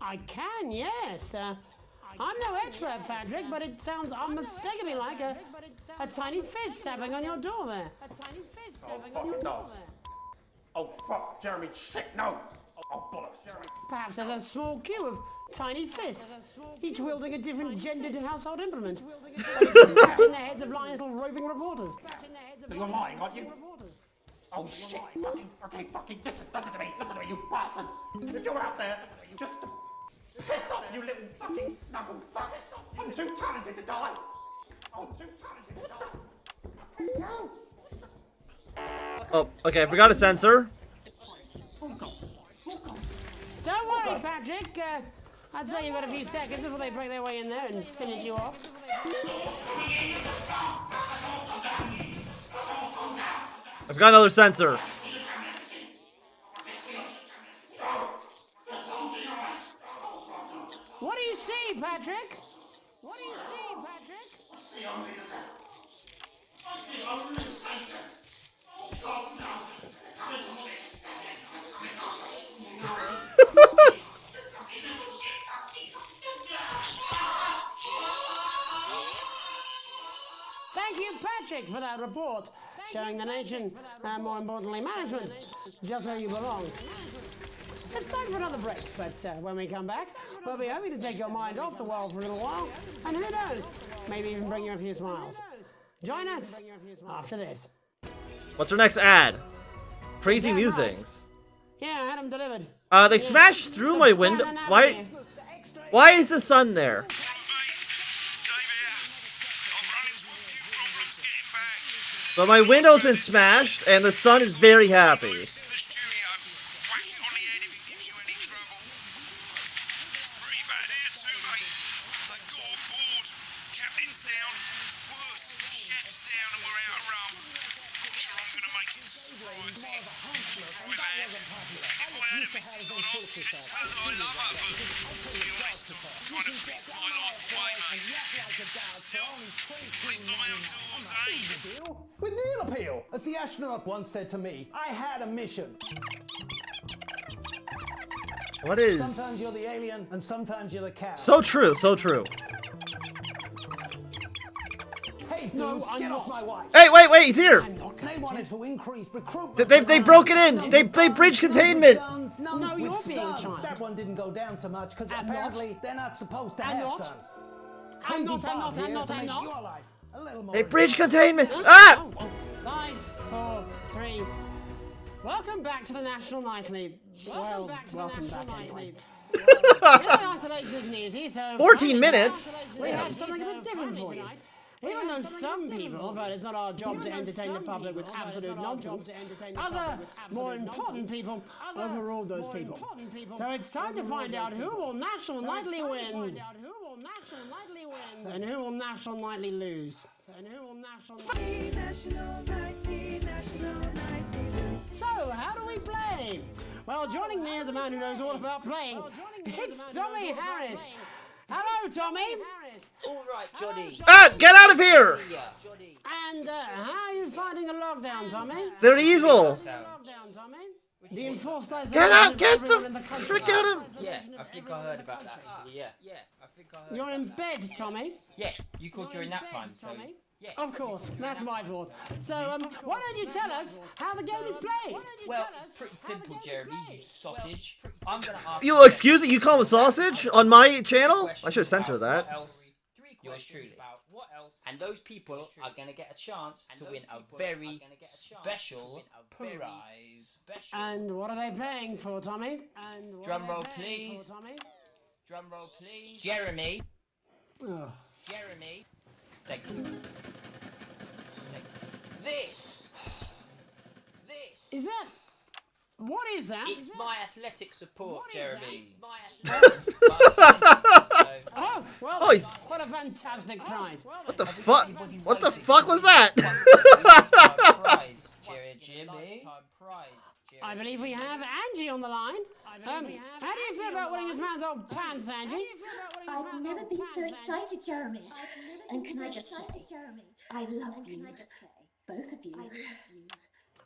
S4: I can, yes. I'm no expert, Patrick, but it sounds unmistakably like a tiny fist tapping on your door there. A tiny fist tapping on your door there.
S7: Oh, fuck, Jeremy, shit, no!
S24: Oh, bollocks, Jeremy.
S4: Perhaps there's a small queue of tiny fists, each wielding a different gendered household implement. Bashing the heads of lying little roving reporters.
S24: But you're lying, aren't you? Oh, shit. Fucking, listen to me, you bastards. If you're out there, just piss off, you little fucking snuggle fuck. I'm too talented to die. I'm too talented to die.
S1: Oh, okay, I forgot to censor.
S4: Don't worry, Patrick. I'd say you've got a few seconds before they break their way in there and finish you off.
S1: I forgot another censor.
S4: What do you see, Patrick? What do you see, Patrick?
S23: I see only the devil. I see only Satan. Oh God, no. Come into all this.
S4: Thank you, Patrick, for that report, showing the nation, and more importantly, management, just where you belong. It's time for another break, but when we come back, we'll be hoping to take your mind off the world for a little while, and who knows, maybe even bring you a few smiles. Join us after this.
S1: What's our next ad? Crazy musings.
S4: Yeah, I had them delivered.
S1: They smashed through my window. Why is the sun there? But my window's been smashed, and the sun is very happy.
S17: With Neil appeal, as the astronaut once said to me, I had a mission.
S1: What is?
S17: Sometimes you're the alien, and sometimes you're the cow.
S1: So true, so true.
S17: Hey, dude, get off my wife.
S1: Hey, wait, he's here.
S17: They wanted to increase recruitment.
S1: They broke it in. They breached containment.
S17: No, you're being child. That one didn't go down so much because apparently they're not supposed to have sons.
S4: I'm not.
S1: They breached containment. Ah!
S4: 5, 4, 3. Welcome back to the National Nightly. Welcome back anyway. Isolation isn't easy, so
S1: 14 minutes?
S4: We have something a bit different for you. Even though some people felt it's not our job to entertain the public with absolute nonsense, other, more important people overruled those people. So it's time to find out who will National Nightly win, and who will National Nightly lose. So, how do we play? Well, joining me is a man who knows all about playing. It's Tommy Harris. Hello, Tommy.
S2: All right, Johnny.
S1: Ah, get out of here!
S4: And how are you finding the lockdown, Tommy?
S1: They're evil.
S4: The enforced isolation.
S1: Get the frick out of.
S2: Yeah, I think I heard about that. Yeah, I think I heard.
S4: You're in bed, Tommy.
S2: Yeah, you called during nap time, so. Yeah.
S4: Of course, that's my fault. So, why don't you tell us how the game is played?
S2: Well, it's pretty simple, Jeremy, you sausage. I'm gonna ask
S1: You excuse me? You call him a sausage on my channel? I should censor that.
S2: Yours truly. And those people are gonna get a chance to win a very special prize.
S4: And what are they playing for, Tommy?
S2: Drum roll, please. Drum roll, please. Jeremy.
S4: Oh.
S2: Jeremy. Thank you. This.
S4: Is that? What is that?
S2: It's my athletic support, Jeremy.
S4: Oh, well, what a fantastic prize.
S1: What the fuck? What the fuck was that?
S2: Jimmy.
S4: I believe we have Angie on the line. How do you feel about winning this man's old pants, Angie?
S10: I've never been so excited, Jeremy. And can I just say, I love you. Both of you.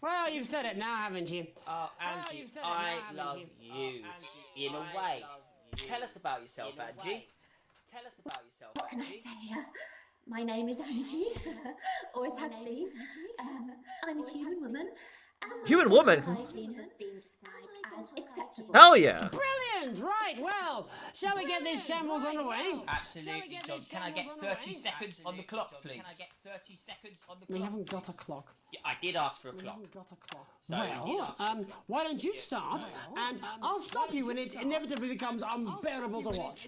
S4: Well, you've said it now, haven't you?
S2: Oh, Angie, I love you. In a way. Tell us about yourself, Angie. Tell us about yourself,
S10: What can I say? My name is Angie. Always has been. I'm a human woman.
S1: Human woman.
S10: Hygiene has been described as acceptable.
S1: Hell yeah.
S4: Brilliant! Right, well, shall we get these shambles on the way?
S2: Absolutely, John. Can I get 30 seconds on the clock, please?
S4: We haven't got a clock.
S2: Yeah, I did ask for a clock.
S4: Well, why don't you start, and I'll stop you when it inevitably becomes unbearable to watch.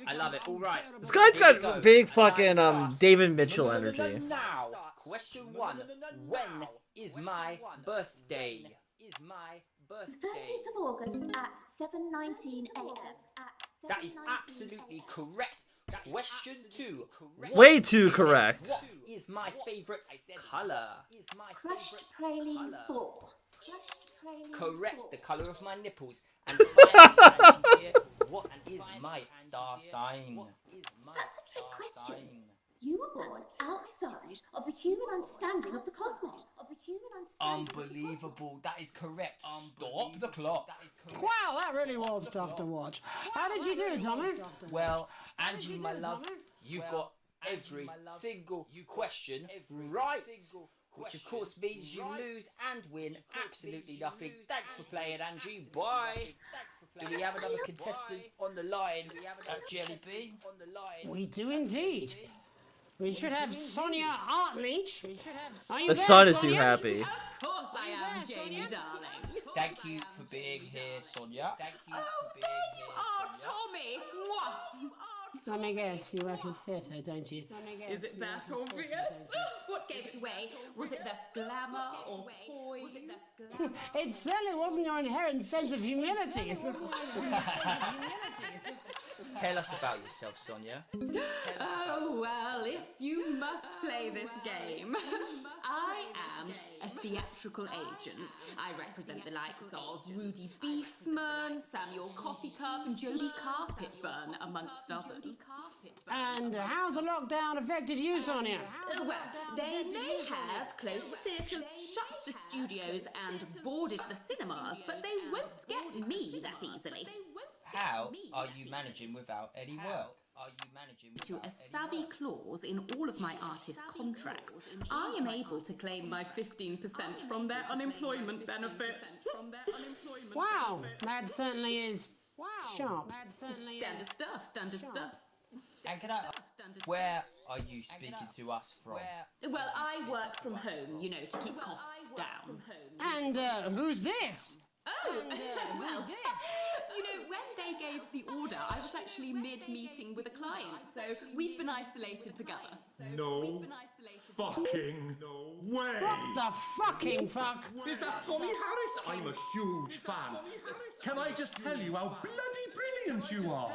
S2: I love it. All right.
S1: This guy's got big fucking David Mitchell energy.
S2: Now, question 1. When is my birthday?
S10: The 13th of August at 7:19 a.m.
S2: That is absolutely correct. Question 2.
S1: Way too correct.
S2: What is my favourite colour?
S10: Crushed praline 4.
S2: Correct. The colour of my nipples. And finally, here, what is my star sign?
S10: That's a trick question. You were born outside of the human understanding of the cosmos.
S2: Unbelievable. That is correct. Stop the clock.
S4: Wow, that really was tough to watch. How did you do, Tommy?
S2: Well, Angie, my love, you got every single question right. Which of course means you lose and win absolutely nothing. Thanks for playing, Angie. Bye. Do we have another contestant on the line at Jelly Bean?
S4: We do indeed. We should have Sonia Artleach.
S1: The sun is too happy.
S9: Of course I am, Janie, darling.
S2: Thank you for being here, Sonia. Thank you for being here,
S9: Tommy. Mwah.
S4: Let me guess, you work in theatre, don't you?
S9: Is it that obvious? What gave it away? Was it the glamour or poise?
S4: It certainly wasn't your inherent sense of humility.
S2: Tell us about yourself, Sonia.
S9: Oh, well, if you must play this game. I am a theatrical agent. I represent the likes of Rudy Beefman, Samuel Coffee Cup, and Jodie Carpetburn, amongst others.
S4: And how's the lockdown affected you, Sonia?
S9: Well, they may have closed the theatres, shut the studios, and boarded the cinemas, but they won't get me that easily.
S2: How are you managing without any work?
S9: To a savvy clause in all of my artist contracts, I am able to claim my 15% from their unemployment benefit.
S4: Wow, that certainly is sharp.
S9: Standard stuff, standard stuff.
S2: And can I ask, where are you speaking to us from?
S9: Well, I work from home, you know, to keep costs down.
S4: And who's this?
S9: Oh, well, you know, when they gave the order, I was actually mid-meeting with a client, so we've been isolated together.
S7: No fucking way!
S4: What the fucking fuck?
S7: Is that Tommy Harris? I'm a huge fan. Can I just tell you how bloody brilliant you are?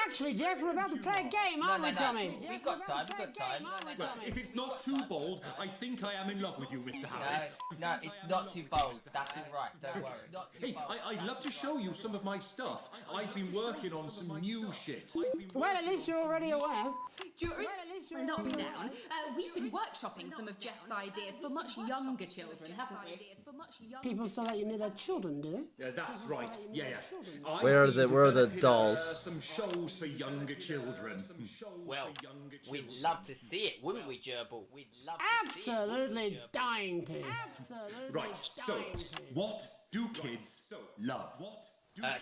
S4: Actually, Jeff, we're about to play a game, aren't we, Tommy?
S2: We've got time,
S7: Well, if it's not too bold, I think I am in love with you, Mr. Harris.
S2: No, it's not too bold. That is right, don't worry.
S7: Hey, I'd love to show you some of my stuff. I've been working on some new shit.
S4: Well, at least you're already aware.
S9: Knock me down. We've been workshopping some of Jeff's ideas for much younger children, haven't we?
S4: People still let you near their children, do they?
S7: Yeah, that's right. Yeah.
S1: Where are the dolls?
S7: Some shows for younger children.
S2: Well, we'd love to see it, wouldn't we, Gerbil? We'd love to see it.
S4: Absolutely dying to.
S7: Right, so, what do kids love?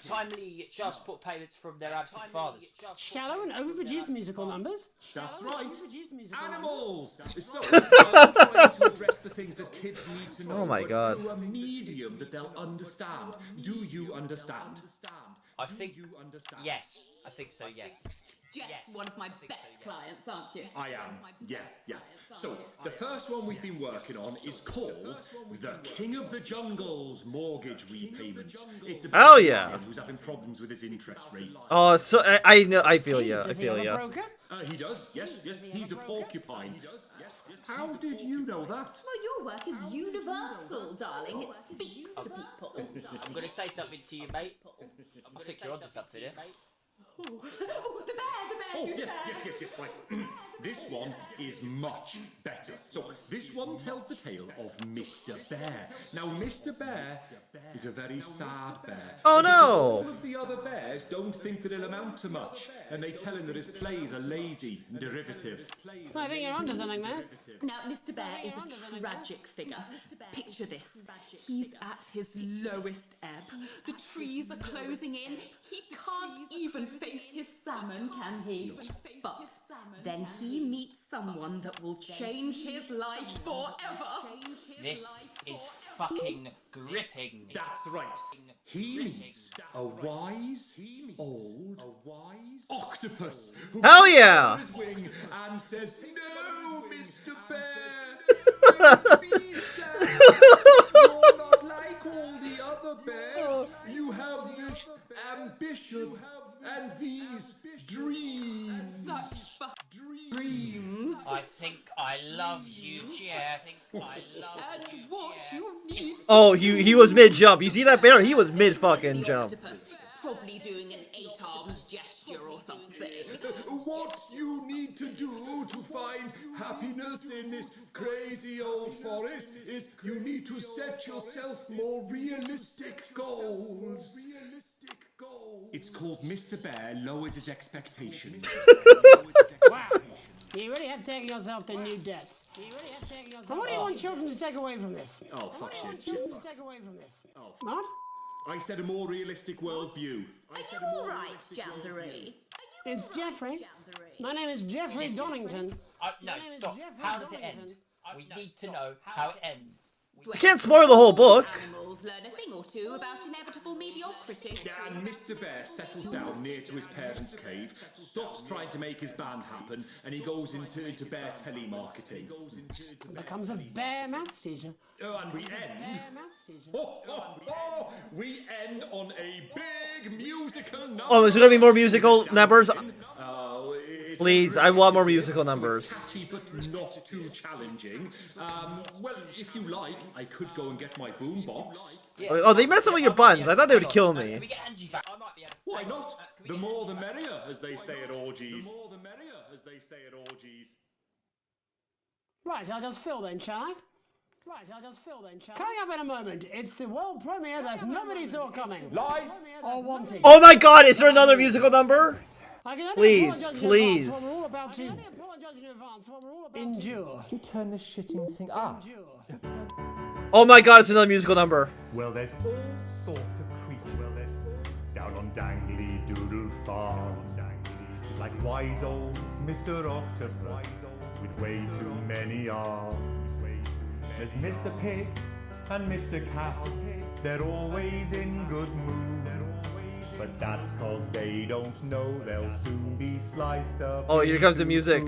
S2: Timely child support payments from their absent fathers.
S4: Shallow and overproduced musical numbers.
S7: That's right. Animals. So, I'm trying to address the things that kids need to know.
S1: Oh my God.
S7: Through a medium that they'll understand. Do you understand?
S2: I think yes. I think so. Yes.
S9: Jeff's one of my best clients, aren't you?
S7: I am. Yeah. So, the first one we've been working on is called The King of the Jungle's Mortgage Repayments. It's about a man who's having problems with his interest rates.
S1: Oh, so I know. I feel you. I feel you.
S7: He does. Yes. He's a porcupine. How did you know that?
S9: Well, your work is universal, darling. It speaks to people.
S2: I'm going to say something to you, mate. I think you're onto something here.
S9: Oh, the bear.
S7: Oh, yes. Right.
S6: This one is much better. So, this one tells the tale of Mr. Bear. Now, Mr. Bear is a very sad bear.
S1: Oh
S6: Because
S1: no!
S6: all of the other bears don't think that he'll amount to much, and they tell him that his plays are lazy and derivative.
S4: I think you're onto something there.
S11: Now, Mr. Bear is a tragic figure. Picture this. He's at his lowest ebb. The trees are closing in. He can't even face his salmon, can he? But then he meets someone that will change his life forever.
S2: This is fucking gripping.
S6: That's right. He meets a wise old octopus who
S1: Hell yeah!
S6: his wing and says, "No, Mr. Bear, don't be sad. You're not like all the other bears. You have this ambition and these dreams."
S11: Such dreams.
S2: I think I love you, Jeff.
S11: And what you need.
S1: Oh, he was mid jump. You see that bear? He was mid fucking jump.
S11: Probably doing an 8-armed gesture or something.
S6: What you need to do to find happiness in this crazy old forest is you need to set yourself more realistic goals. It's called Mr. Bear Lowers His Expectations.
S4: Wow. You really have taken yourself to new depths. So what do you want children to take away from this?
S6: Oh, fuck shit.
S4: Take away from this.
S6: Oh.
S4: What?
S6: I said a more realistic worldview.
S11: Are you alright, Jamboree?
S4: It's Jeffrey. My name is Jeffrey Donington.
S2: No, stop. How does it end? We need to know how it ends.
S1: You can't spoil the whole book.
S11: Animals learn a thing or two about inevitable mediocrity.
S6: And Mr. Bear settles down near to his parents' cave, stops trying to make his band happen, and he goes into bear telemarketing.
S4: Becomes a bear maths teacher.
S6: Oh, and we end. We end on a big musical number.
S1: Oh, there's gonna be more musical numbers. Please, I want more musical numbers.
S6: Catchy, but not too challenging. Well, if you like, I could go and get my boombox.
S1: Oh, they messed up with your buttons. I thought they would kill me.
S6: Why not? The more the merrier, as they say at orgies. The more the merrier, as they say at orgies.
S4: Right, I'll just fill then, shall I? Coming up in a moment, it's the world premiere that nobody saw coming.
S7: Lights!
S4: Or wanting.
S1: Oh my god, is there another musical number? Please, please.
S4: What we're all about to endure.
S24: You turn this shitting thing up.
S1: Oh my god, it's another musical number.
S12: Well, there's all sorts of creatures down on Dangly Doodle Farm. Like wise old Mr. Octopus with way too many arms. There's Mr. Pig and Mr. Cat. They're always in good mood. But that's cause they don't know they'll soon be sliced up.
S1: Oh, here comes the music.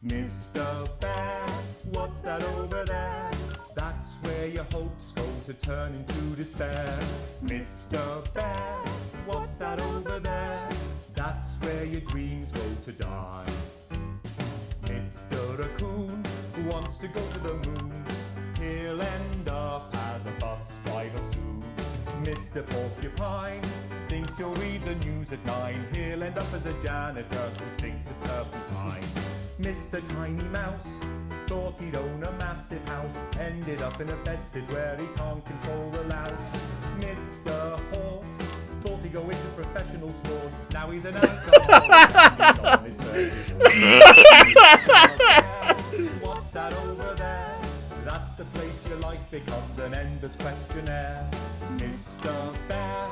S12: Mr. Bear, what's that over there? That's where your hopes go to turn into despair. Mr. Bear, what's that over there? That's where your dreams go to die. Mr. Raccoon wants to go to the moon. He'll end up as a bus driver soon. Mr. Porcupine thinks he'll read the news at 9. He'll end up as a janitor who stinks of turpentine. Mr. Tiny Mouse thought he'd own a massive house. Ended up in a bedsit where he can't control the louse. Mr. Horse thought he'd go into professional sports. Now he's an alcoholic. He's on his third divorce. What's that over there? That's the place your life becomes an endless questionnaire. Mr. Bear,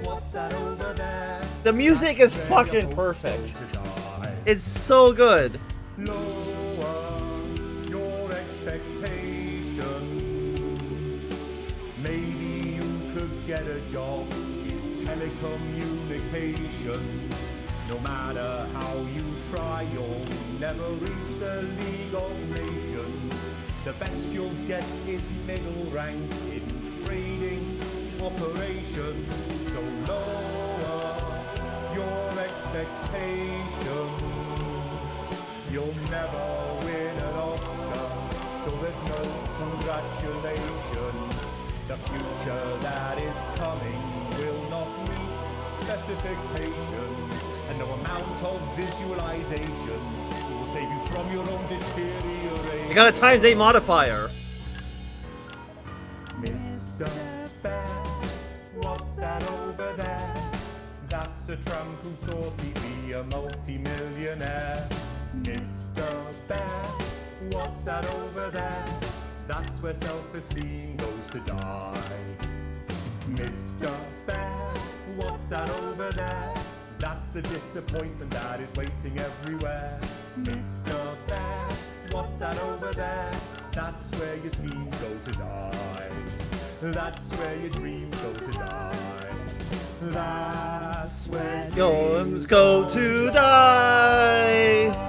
S12: what's that over there?
S1: The music is fucking perfect. It's so good.
S12: Lower your expectations. Maybe you could get a job in telecommunications. No matter how you try, you'll never reach the League of Nations. The best you'll get is middle rank in trading operations. So lower your expectations. You'll never win an Oscar, so there's no congratulations. The future that is coming will not meet specifications. and no amount of visualizations will save you from your own deterioration.
S1: You got a ×8 modifier.
S12: Mr. Bear, what's that over there? That's a tramp who thought he'd be a multi-millionaire. Mr. Bear, what's that over there? That's where self-esteem goes to die. Mr. Bear, what's that over there? That's the disappointment that is waiting everywhere. Mr. Bear, what's that over there? That's where your schemes go to die. That's where your dreams go to die. That's where
S1: your dreams go to die.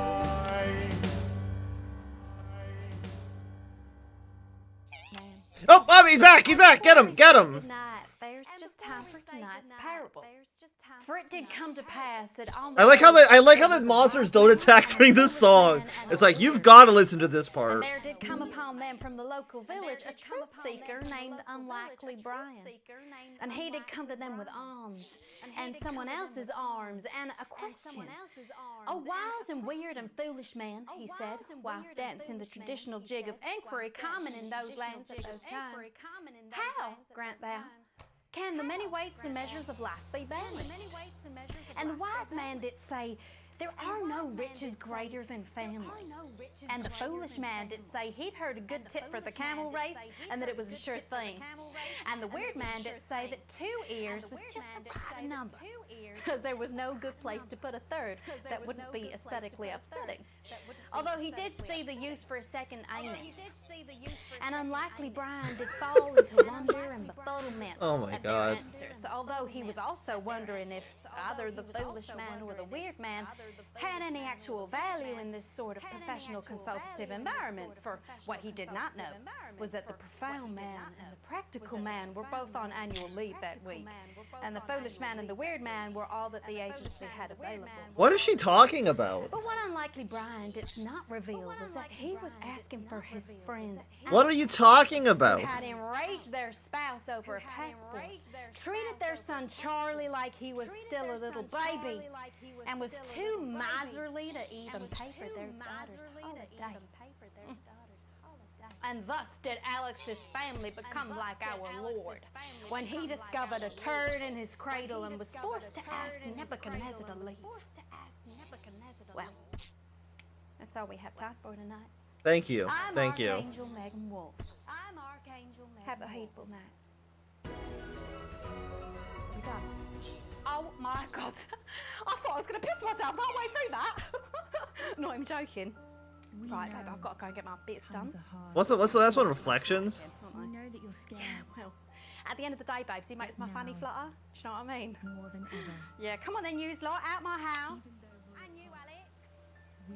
S1: Oh, he's back! He's back! Get him! Get him!
S5: There's just time for tonight's parable. For it did come to pass that all
S1: I like how the monsters don't attack during this song. It's like you've got to listen to this part.
S5: there did come upon them from the local village a truth seeker named Unlikely Brian. And he did come to them with alms, and someone else's arms, and a question. A wise and weird and foolish man, he said, whilst dancing the traditional jig of inquiry common in those lands at those times. How, grant thou, can the many weights and measures of life be balanced? And the wise man did say, there are no riches greater than family. And the foolish man did say he'd heard a good tip for the camel race and that it was a sure thing. And the weird man did say that 2 ears was just the right number, because there was no good place to put a third that wouldn't be aesthetically upsetting. Although he did see the use for a second anus. And Unlikely Brian did fall into wonder and befuddlement at their answers, although he was also wondering if either the foolish man or the weird man had any actual value in this sort of professional consultative environment, for what he did not know was that the profound man and the practical man were both on annual leave that week, and the foolish man and the weird man were all that the agency had available.
S1: What is she talking about?
S5: But what Unlikely Brian did not reveal was that he was asking for his friend.
S1: What are you talking about?
S5: Who had enraged their spouse over a passport, treated their son Charlie like he was still a little baby, and was too miserly to even pay for their daughter's holiday. And thus did Alex's family become like our Lord, when he discovered a turd in his cradle and was forced to ask Nebuchadnezzar to leave. Well, that's all we have time for tonight.
S1: Thank you. Thank you.
S5: Archangel Megan Wolf. I'm Archangel Megan. Have a hateful night. We done. Oh my God! I thought I was going to piss myself halfway through that. Not even joking. Right, babe, I've got to go and get my bits done.
S1: What's the last one? Reflections?
S5: We know that you're scared. Yeah, well, at the end of the day, babes, he makes my fanny flutter. Do you know what I mean? More than ever. Yeah, come on then, you lot, out my house. And you, Alex.
S3: We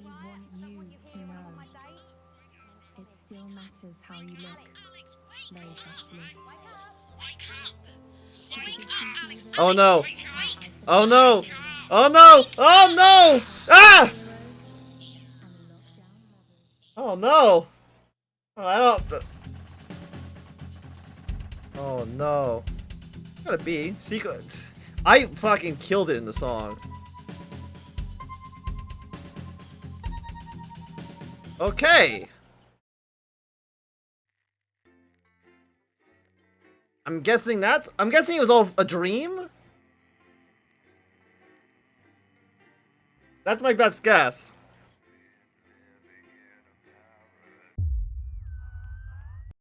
S3: want you to know it still matters how you look. Very actually.
S1: Oh no! Oh no! Oh no! Oh no! Ah! Oh no! Oh, I don't. Oh no! Gotta be secret. I fucking killed it in the song. Okay. I'm guessing it was all a dream? That's my best guess.